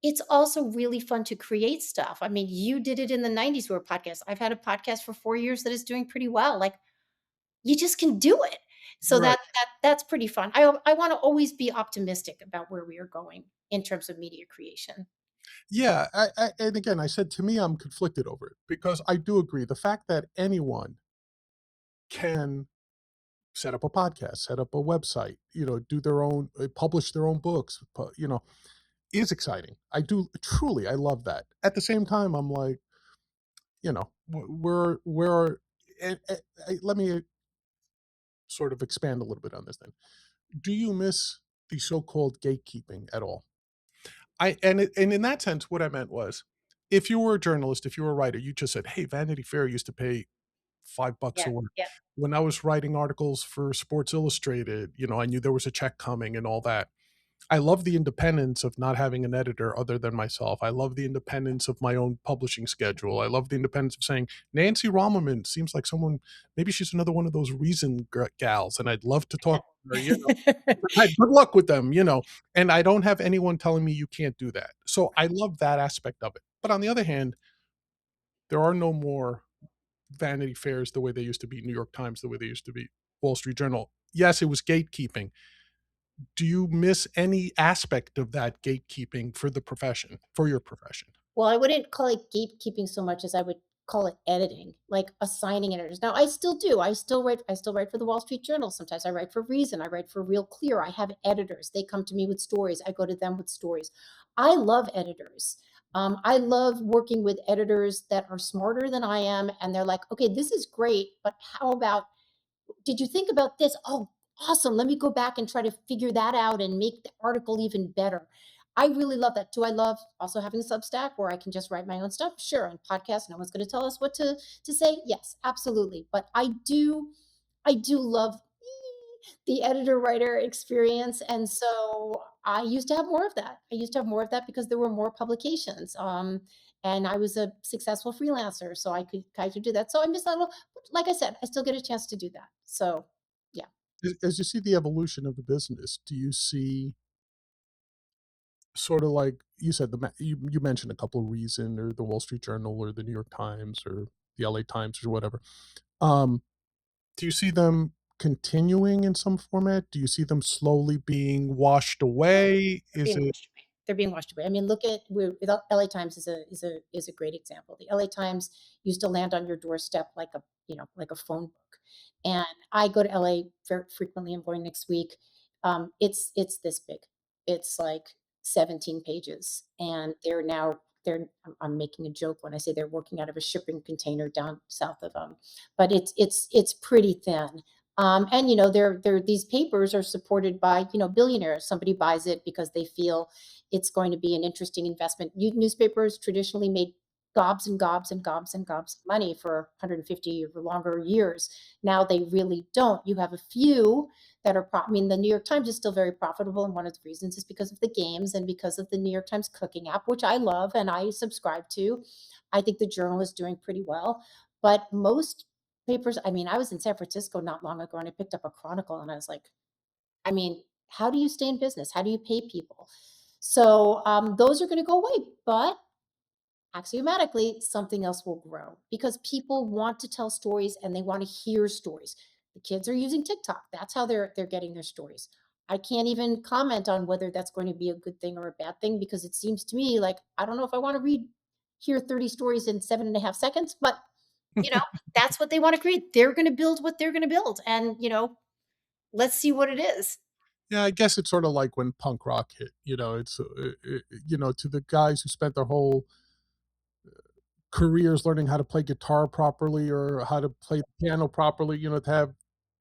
it's also really fun to create stuff. I mean, you did it in the 90s with a podcast. I've had a podcast for 4 years that is doing pretty well. Like you just can do it. So Right. that's pretty fun. I want to always be optimistic about where we are going in terms of media creation. Yeah, and again, I said to me, I'm conflicted over it because I do agree. The fact that anyone can set up a podcast, set up a website, do their own, publish their own books, is exciting. I do truly, I love that. At the same time, I'm like, we're, let me sort of expand a little bit on this then. Do you miss the so-called gatekeeping at all? And in that sense, what I meant was, if you were a journalist, if you were a writer, you just said, "Hey, Vanity Fair used to pay $5 Yeah, a word." yeah. When I was writing articles for Sports Illustrated, I knew there was a check coming and all that. I love the independence of not having an editor other than myself. I love the independence of my own publishing schedule. I love the independence of saying, Nancy Rommelmann seems like someone, maybe she's another one of those reason gals, and I'd love to talk to her, good luck with them, and I don't have anyone telling me you can't do that. So I love that aspect of it. But on the other hand, there are no more Vanity Fairs the way they used to be, New York Times the way they used to be, Wall Street Journal. Yes, it was gatekeeping. Do you miss any aspect of that gatekeeping for the profession, for your profession? Well, I wouldn't call it gatekeeping so much as I would call it editing, like assigning editors. Now, I still do. I still write for the Wall Street Journal. Sometimes I write for Reason. I write for Real Clear. I have editors. They come to me with stories. I go to them with stories. I love editors. I love working with editors that are smarter than I am, and they're like, "Okay, this is great, but how about Did you think about this? Oh, awesome. Let me go back and try to figure that out and make the article even better. I really love that. Do I love also having a Substack where I can just write my own stuff? Sure. And podcast, no one's going to tell us what to say. Yes, absolutely. But I do love the editor writer experience. And so I used to have more of that. I used to have more of that because there were more publications. And I was a successful freelancer, so I could do that. So I miss that a little. Like I said, I still get a chance to do that. So yeah. As you see the evolution of the business, do you see sort of like you said, you mentioned a couple of Reason or the Wall Street Journal or the New York Times or the LA Times or whatever. Um, do you see them continuing in some format? Do you see them slowly being washed away? They're Is being it washed away. They're being washed away. I mean, look at where the LA Times is a great example. The LA Times used to land on your doorstep like a phone book. And I go to LA very frequently. I'm going next week. It's this big. It's like 17 pages, and I'm making a joke when I say they're working out of a shipping container down south of but it's pretty thin. And they're these papers are supported by billionaires. Somebody buys it because they feel it's going to be an interesting investment. Newspapers traditionally made gobs and gobs and gobs and gobs of money for 150 or longer years. Now they really don't. You have a few that are. I mean, the New York Times is still very profitable, and one of the reasons is because of the games and because of the New York Times cooking app, which I love and I subscribe to. I think the Journal is doing pretty well, but most papers. I mean, I was in San Francisco not long ago and I picked up a Chronicle and I was like, I mean, how do you stay in business? How do you pay people? So those are going to go away, but axiomatically, something else will grow because people want to tell stories and they want to hear stories. The kids are using TikTok. That's how they're getting their stories. I can't even comment on whether that's going to be a good thing or a bad thing because it seems to me like I don't know if I want to hear 30 stories in 7.5 seconds, but you know, that's what they want to create. They're going to build what they're going to build. And, let's see what it is. yeah, I guess it's sort of like when punk rock hit, it's to the guys who spent their whole careers learning how to play guitar properly or how to play the piano properly, to have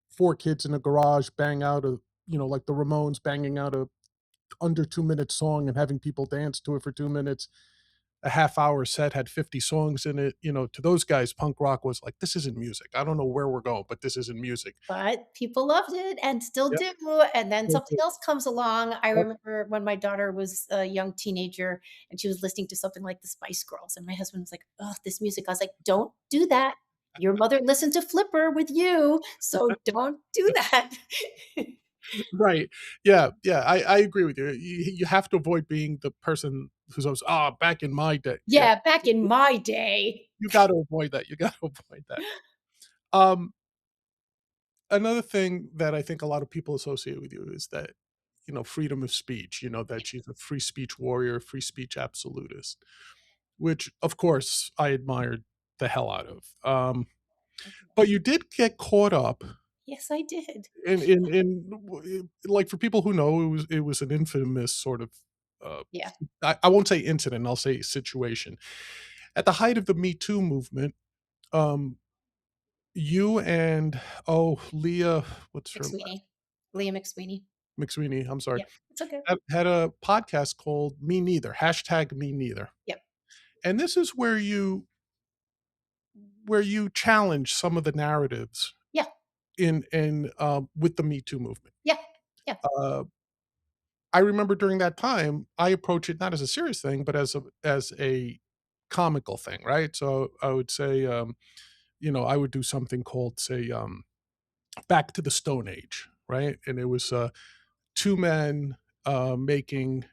4 kids in a garage bang out a like the Ramones banging out a under 2-minute song and having people dance to it for 2 minutes. A half-hour set had 50 songs in it, to those guys, punk rock was like, "This isn't music. I don't know where we're going, but this isn't music." But people loved it and still Yep. do. And then Yep, something else comes along. I yep. remember when my daughter was a young teenager and she was listening to something like the Spice Girls. And my husband was like, oh, this music. I was like, don't do that. Your mother listened to Flipper with you. So don't do that. Right. Yeah, yeah, I agree with you. You have to avoid being the person who's always, "Ah, back in my day." Yeah, Yeah, back in my day. you gotta avoid that, you gotta avoid that. Um, Another thing that I think a lot of people associate with you is that, freedom of speech, that she's a free speech warrior, free speech absolutist, which, of course, I admired the hell out of. But you did get caught up Yes, I did. like, for people who know, it was an infamous sort of, uh, Yeah. I won't say incident, I'll say situation. At the height of the Me Too movement, um, you and, oh, Leah, what's her McSweeney. Leah McSweeney. McSweeney, I'm sorry, Yeah. It's okay. had a podcast called Me Neither, hashtag Me Neither. Yep. And this is where you challenge some of the narratives Yeah. with the Me Too movement. Yeah. Yeah. Uh, I remember during that time, I approach it not as a serious thing, but as a comical thing, right? So I would say, I would do something called, say, Back to the Stone Age, right? And it was 2 men making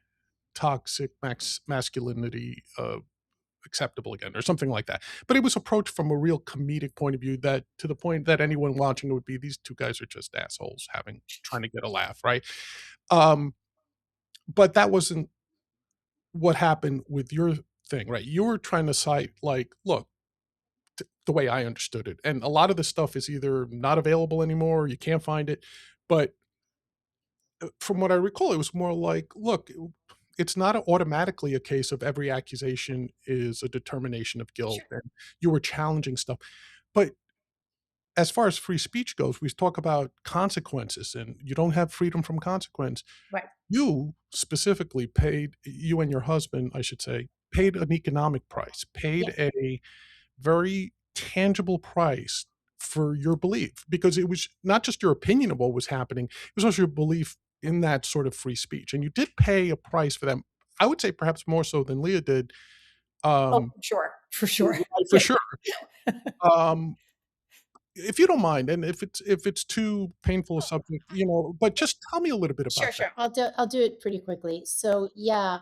toxic masculinity acceptable again, or something like that. But it was approached from a real comedic point of view, that to the point that anyone watching it would be, these 2 guys are just assholes trying to get a laugh, right? Um, but that wasn't what happened with your thing, right? You were trying to cite, like, look, the way I understood it, and a lot of the stuff is either not available anymore, or you can't find it. But from what I recall, it was more like, look, it's not automatically a case of every accusation is a determination of guilt, Sure. and you were challenging stuff. But as far as free speech goes, we talk about consequences, and you don't have freedom from consequence. Right. You specifically paid, you and your husband, I should say, paid an economic price, paid Yes. a very tangible price for your belief, because it was not just your opinion of what was happening, it was also your belief in that sort of free speech, and you did pay a price for them. I would say perhaps more so than Leah did, Oh, um, for sure. For sure. right, for Yeah. sure. Um, if you don't mind, and if it's too painful a subject, but just tell me a little bit Sure, about that. sure. I'll do it pretty quickly. So yeah,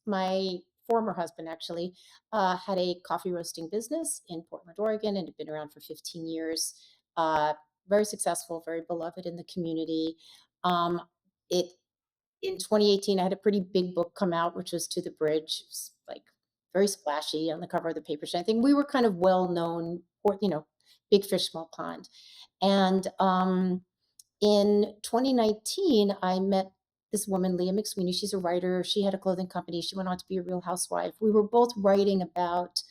my former husband actually had a coffee roasting business in Portland, Oregon, and had been around for 15 years. Very successful, very beloved in the community. Um, it In 2018, I had a pretty big book come out, which was To the Bridge. It was like very splashy on the cover of the paper. So I think we were kind of well known, or big fish, small pond. And in 2019, I met this woman, Leah McSweeney. She's a writer. She had a clothing company. She went on to be a real housewife. We were both writing about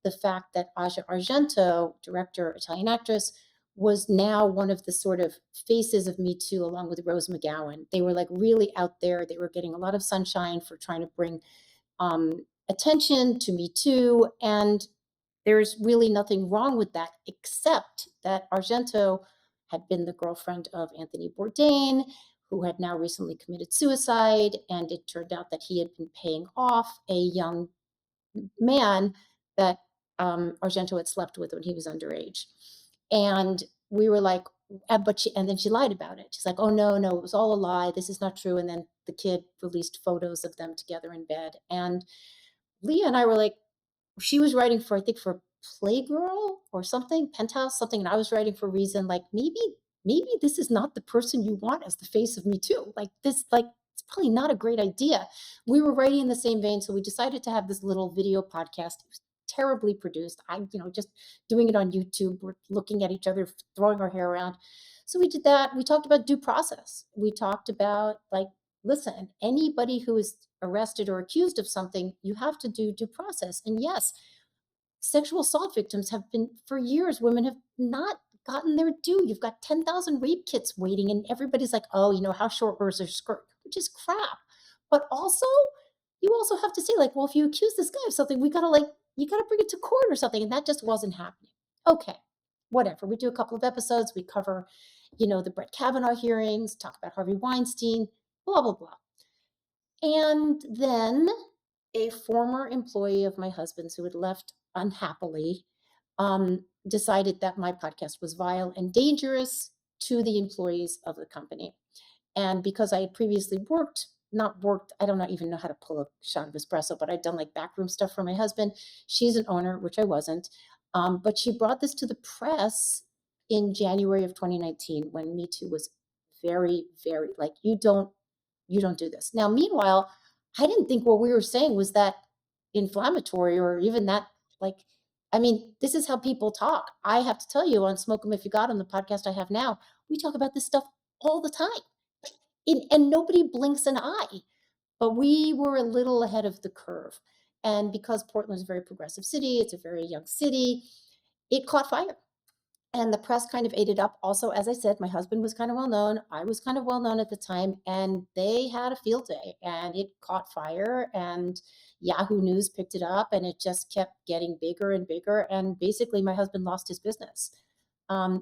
the fact that Asia Argento, director, Italian actress, was now one of the sort of faces of Me Too, along with Rose McGowan. They were like really out there. They were getting a lot of sunshine for trying to bring attention to Me Too. And there's really nothing wrong with that, except that Argento had been the girlfriend of Anthony Bourdain, who had now recently committed suicide. And it turned out that he had been paying off a young man that Argento had slept with when he was underage. And we were like, and then she lied about it. She's like, oh, no, no, it was all a lie. This is not true. And then the kid released photos of them together in bed. And Leah and I were like, she was writing for, I think, for Playgirl or something, Penthouse, something, and I was writing for Reason. Like, maybe this is not the person you want as the face of Me Too. Like this, like it's probably not a great idea. We were writing in the same vein, so we decided to have this little video podcast. It was terribly produced. Just doing it on YouTube. We're looking at each other, throwing our hair around. So we did that. We talked about due process. We talked about like, listen, anybody who is arrested or accused of something, you have to do due process. And yes, sexual assault victims have been, for years, women have not gotten their due. You've got 10,000 rape kits waiting, and everybody's like, oh, how short was her skirt, which is crap. But also, you also have to say, like, well, if you accuse this guy of something, you got to bring it to court or something. And that just wasn't happening. Okay, whatever. We do a couple of episodes, we cover, the Brett Kavanaugh hearings, talk about Harvey Weinstein, blah, blah, blah. And then a former employee of my husband's who had left unhappily decided that my podcast was vile and dangerous to the employees of the company. And because I had previously not worked, I don't even know how to pull a shot of espresso, but I'd done like backroom stuff for my husband. She's an owner, which I wasn't. But she brought this to the press in January of 2019 when Me Too was very, very like, you don't do this. Now, meanwhile, I didn't think what we were saying was that inflammatory or even that like, I mean, this is how people talk. I have to tell you on Smoke 'em If You Got 'em, the podcast I have now, we talk about this stuff all the time. And nobody blinks an eye. But we were a little ahead of the curve. And because Portland's a very progressive city, it's a very young city, it caught fire. And the press kind of ate it up. Also, as I said, my husband was kind of well known. I was kind of well known at the time, and they had a field day and it caught fire. And Yahoo News picked it up, and it just kept getting bigger and bigger. And basically, my husband lost his business.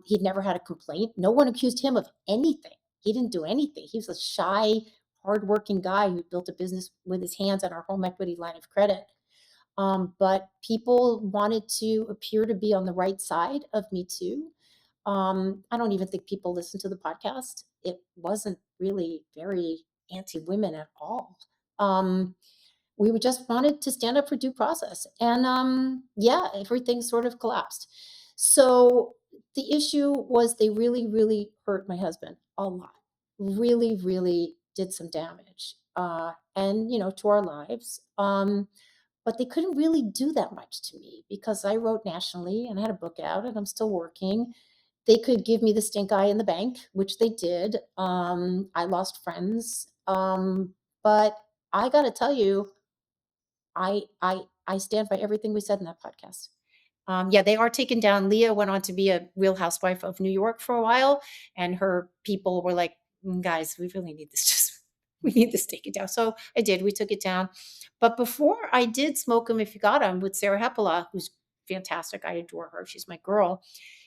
He'd never had a complaint. No one accused him of anything. He didn't do anything. He was a shy, hardworking guy who built a business with his hands on our home equity line of credit. But people wanted to appear to be on the right side of Me Too. I don't even think people listen to the podcast. It wasn't really very anti-women at all. We just wanted to stand up for due process. And yeah, everything sort of collapsed. So the issue was they really, really hurt my husband a lot. Really, really did some damage. And to our lives. But they couldn't really do that much to me because I wrote nationally and I had a book out and I'm still working. They could give me the stink eye in the bank, which they did. I lost friends. But I got to tell you, I stand by everything we said in that podcast. Yeah, they are taken down. Leah went on to be a Real Housewife of New York for a while, and her people were like, Guys, we really need this. Just we need this taken down." So I did. We took it down. But before I did Smoke 'Em If You Got 'Em with Sarah Hepola, who's fantastic. I adore her. She's my girl.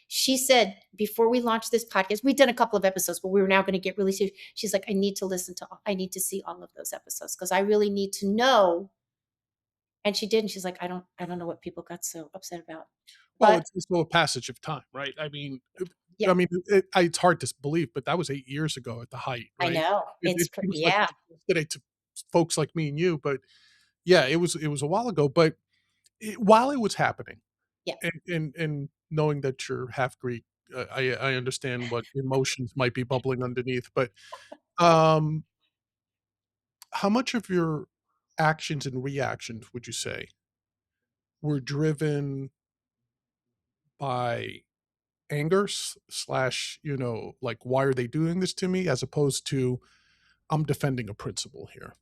She said before we launched this podcast, we'd done a couple of episodes, but we were now going to get really serious. She's like, I need to see all of those episodes because I really need to know. And she did, and she's like, I don't know what people got so upset about. Well, But it's still a passage of time, right? yeah, it's hard to believe, but that was 8 years ago at the height, I right? know. It seems like Yeah, yesterday to folks like me and you, but yeah, it was a while ago, but while it was happening, yeah. and knowing that you're half Greek, I understand what emotions might be bubbling underneath, but, um, how much of your actions and reactions would you say were driven by anger slash, like, "Why are they doing this to me?" as opposed to, "I'm defending a principle here."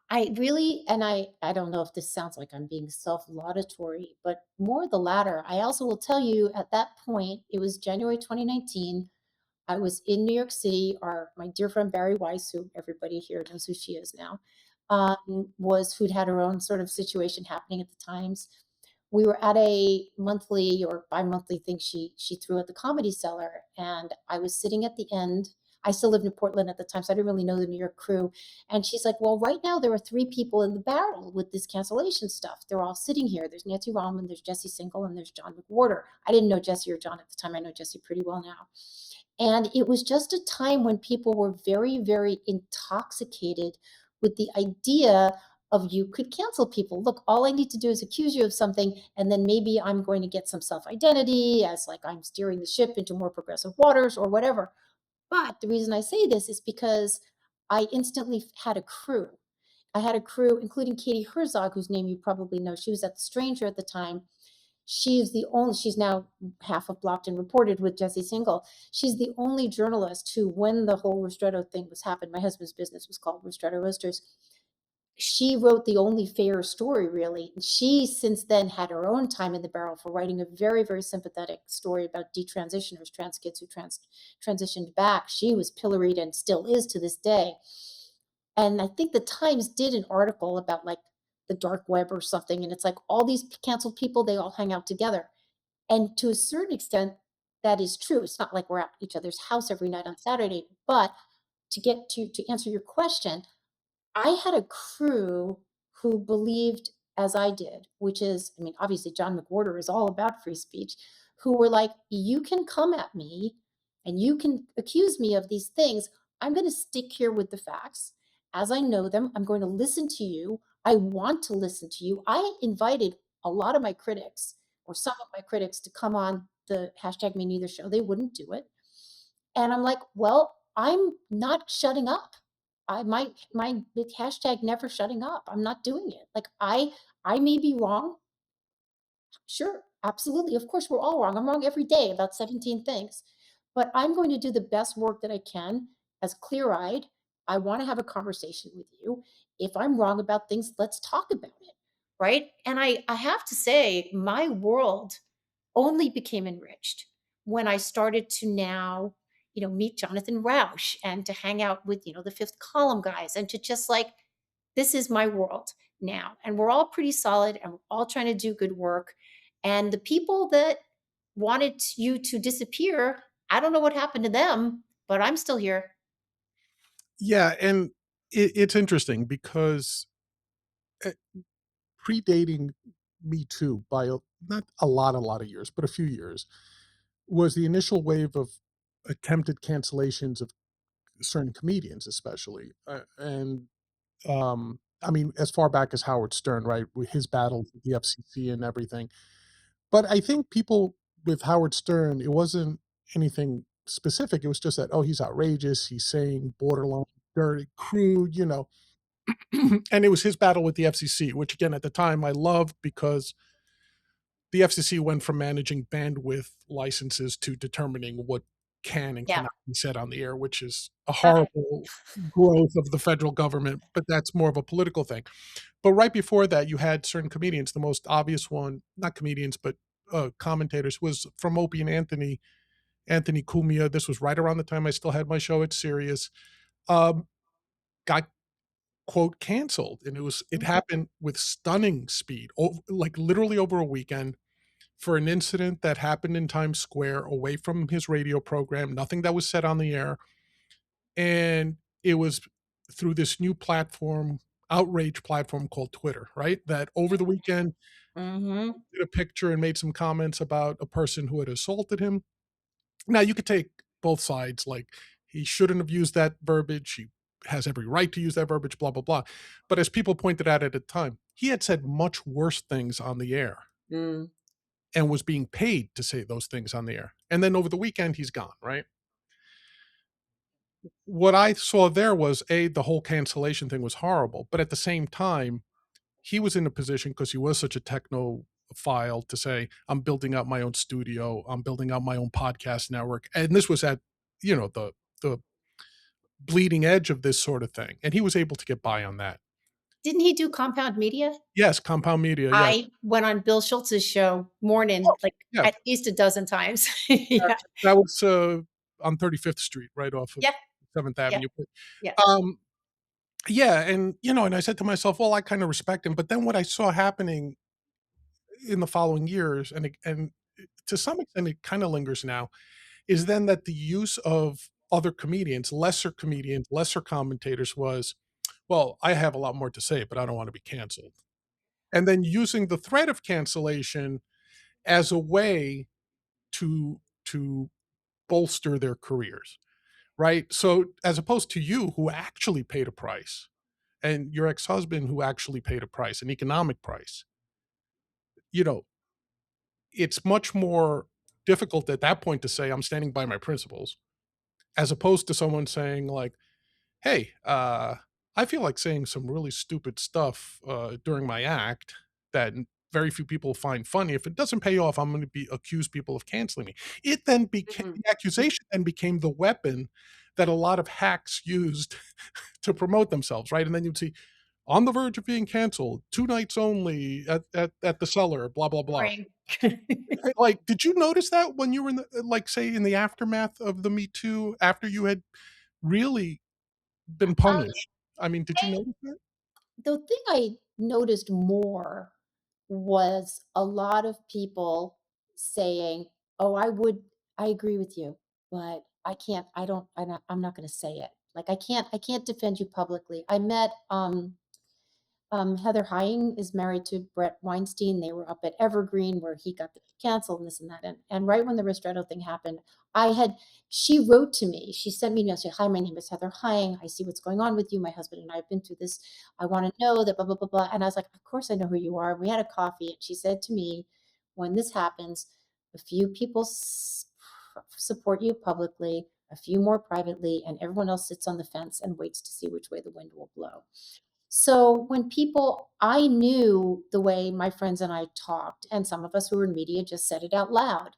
I really, and I don't know if this sounds like I'm being self-laudatory, but more the latter. I also will tell you at that point, it was January 2019. I was in New York City. My dear friend Barry Weiss, who everybody here knows who she is now, who'd had her own sort of situation happening at the times. We were at a monthly or bi-monthly thing she threw at the Comedy Cellar, and I was sitting at the end. I still lived in Portland at the time, so I didn't really know the New York crew. And she's like, "Well, right now there are three people in the barrel with this cancellation stuff. They're all sitting here. There's Nancy Rommelmann, there's Jesse Single, and there's John McWhorter." I didn't know Jesse or John at the time. I know Jesse pretty well now. And it was just a time when people were very, very intoxicated with the idea of you could cancel people. Look, all I need to do is accuse you of something, and then maybe I'm going to get some self identity as like I'm steering the ship into more progressive waters or whatever. But the reason I say this is because I instantly had a crew. I had a crew, including Katie Herzog, whose name you probably know. She was at The Stranger at the time. She's now half of Blocked and Reported with Jesse Single. She's the only journalist who, when the whole Ristretto thing was happened, my husband's business was called Ristretto Roasters. She wrote the only fair story, really. And she, since then, had her own time in the barrel for writing a very, very sympathetic story about detransitioners, trans kids who transitioned back. She was pilloried and still is to this day. And I think the Times did an article about like the dark web or something. And it's like all these canceled people, they all hang out together. And to a certain extent, that is true. It's not like we're at each other's house every night on Saturday. But to answer your question, I had a crew who believed as I did, which is, I mean, obviously John McWhorter is all about free speech, who were like, you can come at me and you can accuse me of these things. I'm going to stick here with the facts as I know them. I'm going to listen to you. I want to listen to you. I invited a lot of my critics or some of my critics to come on the hashtag Me Neither show. They wouldn't do it. And I'm like, well, I'm not shutting up. My big hashtag never shutting up. I'm not doing it. Like I may be wrong. Sure, absolutely. Of course, we're all wrong. I'm wrong every day about 17 things. But I'm going to do the best work that I can as clear-eyed. I want to have a conversation with you. If I'm wrong about things, let's talk about it. Right. And I have to say, my world only became enriched when I started to now, meet Jonathan Rauch and to hang out with, the fifth column guys and to just like, this is my world now. And we're all pretty solid and we're all trying to do good work. And the people that wanted you to disappear, I don't know what happened to them, but I'm still here. Yeah, and it's interesting because, eh, predating Me Too by not a lot of years, but a few years, was the initial wave of attempted cancellations of certain comedians, especially, I mean, as far back as Howard Stern, right, with his battles with the FCC and everything. But I think people with Howard Stern, it wasn't anything specific. It was just that, oh, he's outrageous. He's saying borderline dirty, crude, and it was his battle with the FCC, which again at the time I loved because the FCC went from managing bandwidth licenses to determining what can and Yeah. cannot be said on the air, which is a Uh, horrible growth of the federal government, but that's more of a political thing. But right before that, you had certain comedians. The most obvious one, not comedians, but commentators was from Opie and Anthony Cumia. This was right around the time I still had my show at Sirius. Um, got quote canceled, and it happened with stunning speed, like literally over a weekend for an incident that happened in Times Square away from his radio program, nothing that was said on the air. And it was through this new platform, outrage platform called Twitter, right? That over the weekend Mhm. did a picture and made some comments about a person who had assaulted him. Now you could take both sides, like he shouldn't have used that verbiage. He has every right to use that verbiage, blah, blah, blah. But as people pointed out at the time, he had said much worse things on the air Mm. and was being paid to say those things on the air. And then over the weekend, he's gone, right? What I saw there was the whole cancellation thing was horrible. But at the same time, he was in a position because he was such a technophile to say, I'm building out my own studio, I'm building out my own podcast network. And this was at, the bleeding edge of this sort of thing. And he was able to get by on that. Didn't he do Compound Media? Yes, Compound Media, yes. I went on Bill Schultz's show morning, Oh, like, yeah. at least a dozen times. Yeah. That was on 35th Street, right off of Yeah, 7th yeah, Avenue. yeah. Um, yeah, and and I said to myself, well, I kind of respect him. But then what I saw happening in the following years, and to some extent it kind of lingers now, is then that the use of other comedians, lesser commentators was, well, I have a lot more to say, but I don't want to be canceled. And then using the threat of cancellation as a way to bolster their careers, right? So as opposed to you who actually paid a price and your ex-husband who actually paid a price, an economic price, you know, it's much more difficult at that point to say I'm standing by my principles as opposed to someone saying like, "Hey, I feel like saying some really stupid stuff during my act that very few people find funny. If it doesn't pay off, I'm going to be accuse people of canceling me." It then became Mhm. the accusation then became the weapon that a lot of hacks used to promote themselves, right? And then you'd see on the verge of being canceled, 2 nights only at the cellar, blah blah blah. Boring. Like, did you notice that when you were in the like say in the aftermath of the Me Too, after you had really been Um, punished? I mean, did you notice that? the thing I noticed more was a lot of people saying, "Oh, I agree with you, but I can't, I don't, I'm not going to say it. Like, I can't defend you publicly." I met, Heather Hying is married to Brett Weinstein. They were up at Evergreen where he got canceled and this and that. And right when the Ristretto thing happened, she wrote to me. She sent me a message. "Hi, my name is Heather Hying. I see what's going on with you. My husband and I have been through this. I want to know that blah, blah, blah, blah." And I was like, "Of course I know who you are." We had a coffee and she said to me, "When this happens, a few people support you publicly, a few more privately, and everyone else sits on the fence and waits to see which way the wind will blow." So when people, I knew the way my friends and I talked, and some of us who were in media just said it out loud.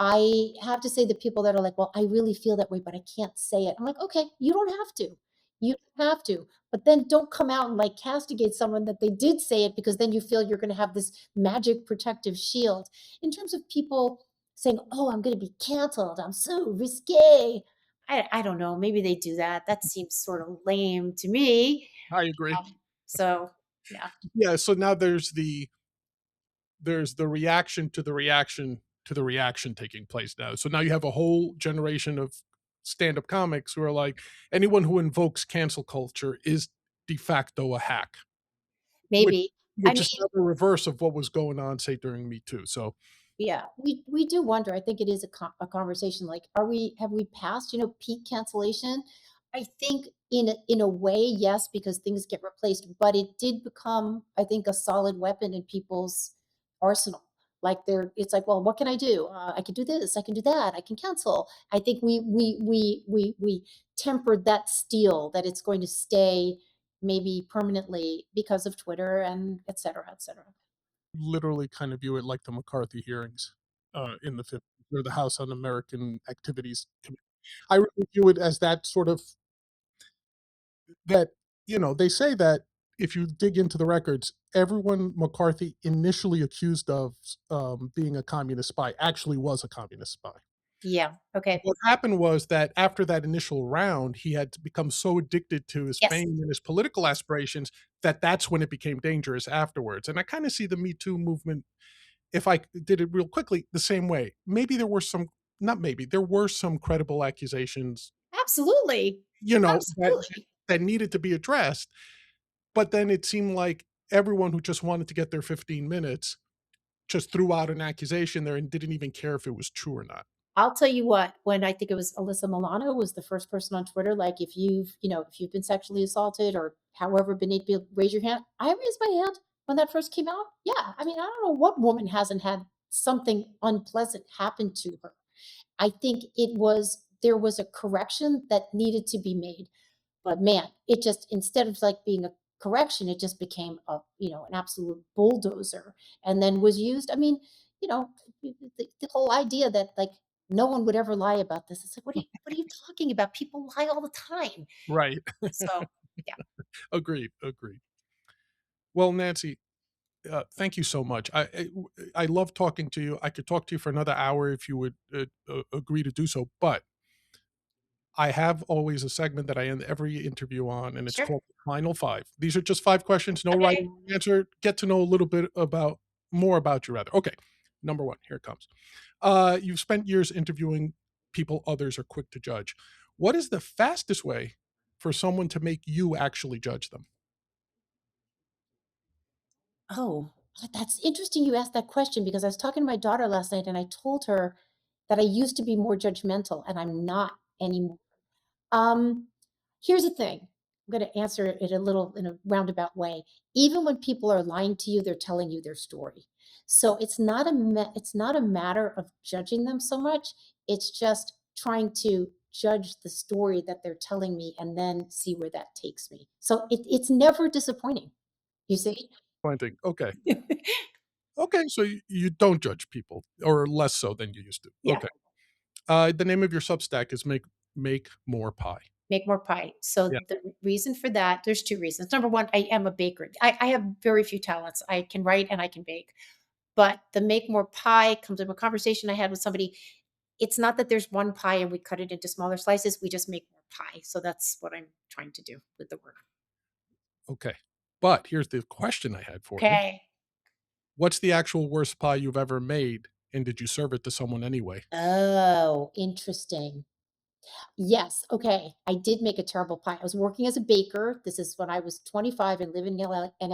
I have to say the people that are like, "Well, I really feel that way, but I can't say it." I'm like, "Okay, you don't have to. You don't have to. But then don't come out and like castigate someone that they did say it because then you feel you're going to have this magic protective shield." In terms of people saying, "Oh, I'm going to be canceled. I'm so risque." I don't know. Maybe they do that. That seems sort of lame to me. I agree. So, yeah, Yeah, so now there's the reaction to the reaction to the reaction taking place now. So now you have a whole generation of stand-up comics who are like, anyone who invokes cancel culture is de facto a hack, which maybe. I which is mean, now the reverse of what was going on, say, during Me Too. So yeah, we do wonder. I think it is a conversation. Like, have we passed, peak cancellation? I think in a way, yes, because things get replaced, but it did become, I think, a solid weapon in people's arsenal. Like it's like, well, what can I do? I can do this, I can do that, I can cancel. I think we tempered that steel that it's going to stay maybe permanently because of Twitter and et cetera, et cetera. literally kind of view it like the McCarthy hearings in the 50s, or the House Un-American Activities Committee. I really view it as that sort of that, they say that if you dig into the records, everyone McCarthy initially accused of being a communist spy actually was a communist spy. Yeah. Okay. What happened was that after that initial round, he had become so addicted to his Yes. fame and his political aspirations that that's when it became dangerous afterwards. And I kind of see the Me Too movement, if I did it real quickly, the same way. Maybe there were some, not maybe, there were some credible accusations, Absolutely. that Absolutely. needed to be addressed. But then it seemed like everyone who just wanted to get their 15 minutes just threw out an accusation there and didn't even care if it was true or not. I'll tell you what, when I think it was Alyssa Milano was the first person on Twitter, like, if if you've been sexually assaulted or however been able, raise your hand. I raised my hand when that first came out. Yeah. I mean, I don't know what woman hasn't had something unpleasant happen to her. I think there was a correction that needed to be made. But man, it just, instead of like being a correction, it just became an absolute bulldozer, and then was used. I mean, you know, the whole idea that like no one would ever lie about this. It's like, what are you talking about? People lie all the time. Right. So yeah, Agreed. Agreed. Well, Nancy, thank you so much. I love talking to you. I could talk to you for another hour if you would agree to do so. But I have always a segment that I end every interview on, and it's sure. called Final Five. These are just five questions, no right Okay. or wrong answer. Get to know a little bit about more about you, rather. Okay, number one, here it comes. You've spent years interviewing people others are quick to judge. What is the fastest way for someone to make you actually judge them? Oh, that's interesting you asked that question because I was talking to my daughter last night and I told her that I used to be more judgmental and I'm not anymore. Um, Here's the thing. I'm going to answer it a little in a roundabout way. Even when people are lying to you, they're telling you their story. So it's not a matter of judging them so much. It's just trying to judge the story that they're telling me and then see where that takes me. So it's never disappointing. You see? Pointing. Okay. Okay. So you don't judge people, or less so than you used to. Yeah. Okay. The name of your Substack is Make More Pie. Make more pie. So Yeah. the reason for that, there's two reasons. Number one, I am a baker. I have very few talents. I can write and I can bake. But the make more pie comes from a conversation I had with somebody. It's not that there's one pie and we cut it into smaller slices. We just make more pie. So that's what I'm trying to do with the work. Okay. But here's the question I had for you. Okay. What's the actual worst pie you've ever made, and did you serve it to someone anyway? Oh, interesting. Yes, okay. I did make a terrible pie. I was working as a baker. This is when I was 25 and living in LA, and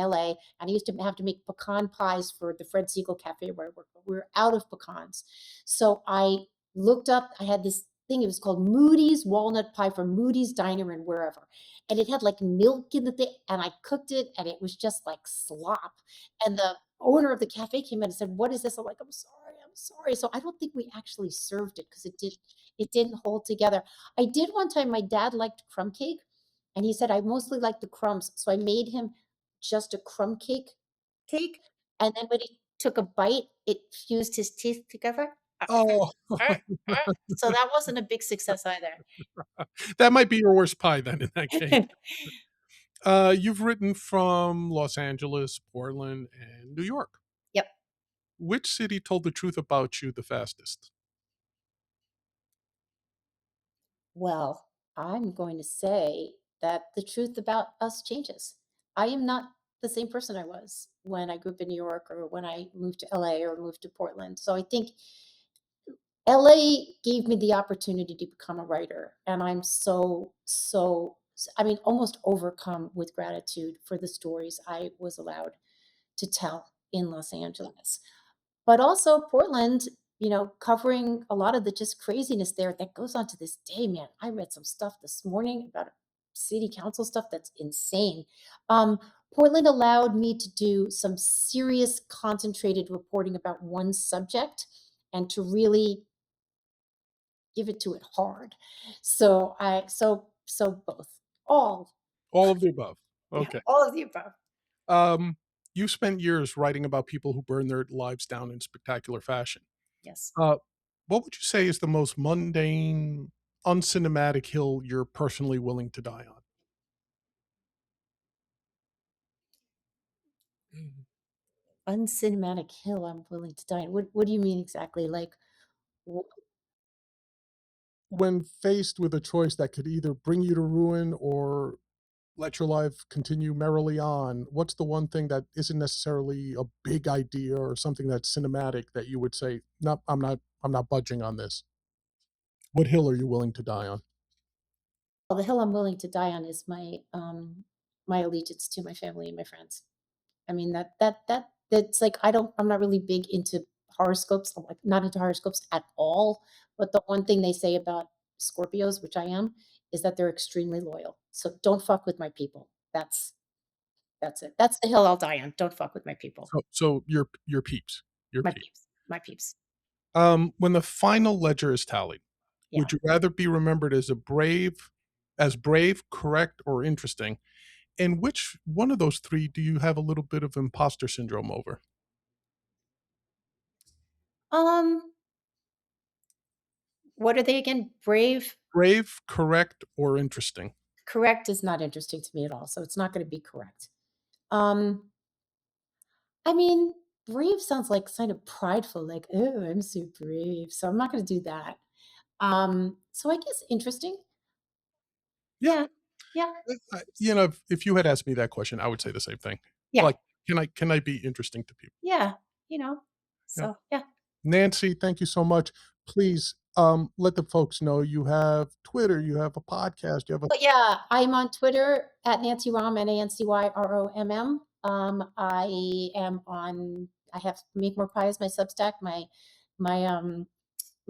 I used to have to make pecan pies for the Fred Siegel Cafe where I worked, but we were out of pecans. So I looked up, I had this thing, it was called Moody's Walnut Pie from Moody's Diner and wherever. And it had like milk in the thing, and I cooked it, and it was just like slop. And the owner of the cafe came in and said, "What is this?" I'm like, "I'm sorry, I'm sorry." So I don't think we actually served it because it didn't hold together. I did one time, my dad liked crumb cake, and he said, "I mostly like the crumbs." So I made him just a crumb cake, and then when he took a bite, it fused his teeth together. Oh, Uh, so that wasn't a big success either. that might be your worst pie then in that case. You've written from Los Angeles, Portland, and New York. Yep. Which city told the truth about you the fastest? Well, I'm going to say that the truth about us changes. I am not the same person I was when I grew up in New York or when I moved to LA or moved to Portland. So I think LA gave me the opportunity to become a writer, and I'm I mean, almost overcome with gratitude for the stories I was allowed to tell in Los Angeles. But also Portland, covering a lot of the just craziness there that goes on to this day, man. I read some stuff this morning about city council stuff that's insane. Um, Portland allowed me to do some serious concentrated reporting about one subject and to really give it to it hard. So both. All. All of the above. Yeah, Okay. all of the above. Um, you spent years writing about people who burn their lives down in spectacular fashion. Yes. Uh, what would you say is the most mundane, uncinematic hill you're personally willing to die on? Uncinematic hill I'm willing to die on. What do you mean exactly? Like, w When faced with a choice that could either bring you to ruin or let your life continue merrily on, what's the one thing that isn't necessarily a big idea or something that's cinematic that you would say, "Nope, I'm not budging on this." What hill are you willing to die on? well, the hill I'm willing to die on is my allegiance to my family and my friends. I mean, that's like, I'm not really big into horoscopes. I'm, like, not into horoscopes at all, but the one thing they say about Scorpios, which I am, is that they're extremely loyal. So don't fuck with my people. That's it. That's the hill I'll die on. Don't fuck with my people. So your peeps, your My peeps. peeps. My peeps. When the final ledger is tallied, Yeah. would you rather be remembered as brave, correct, or interesting? And which one of those 3 do you have a little bit of imposter syndrome over? Um, what are they again? Brave? Brave, correct, or interesting? Correct is not interesting to me at all, so it's not gonna be correct. Um, I mean, brave sounds like kind of prideful, like, "Oh, I'm so brave," so I'm not gonna do that. So I guess interesting. Yeah, Yeah, yeah, if you had asked me that question, I would say the same thing. yeah, Like, can I be interesting to people? yeah, you know, Yeah. so, yeah. Nancy, thank you so much. Please, let the folks know you have Twitter, you have a podcast, you have a But yeah, I'm on Twitter at Nancy Rom, NancyRomm. I have Make More Pies, my Substack, my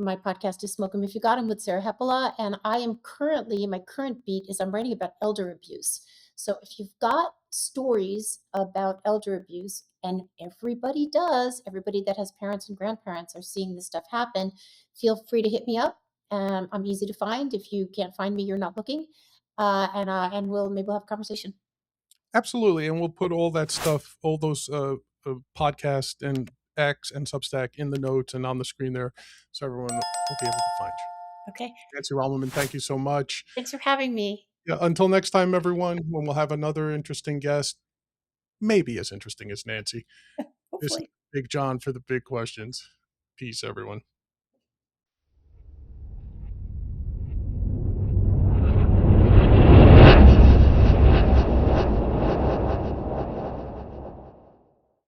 my podcast is Smoke 'em If You Got 'em with Sarah Hepola, and I am currently my current beat is I'm writing about elder abuse. So if you've got stories about elder abuse, and everybody does, everybody that has parents and grandparents are seeing this stuff happen, feel free to hit me up. I'm easy to find. If you can't find me, you're not looking, and we'll have a conversation. absolutely, and we'll put all that stuff, all those, podcast and X and Substack in the notes and on the screen there, so everyone will be able to find you. Okay. Nancy Rommelmann, thank you so much. Thanks for having me. Yeah, until next time, everyone, when we'll have another interesting guest, maybe as interesting as Nancy. This is Hopefully. Big John for the big questions. Peace, everyone.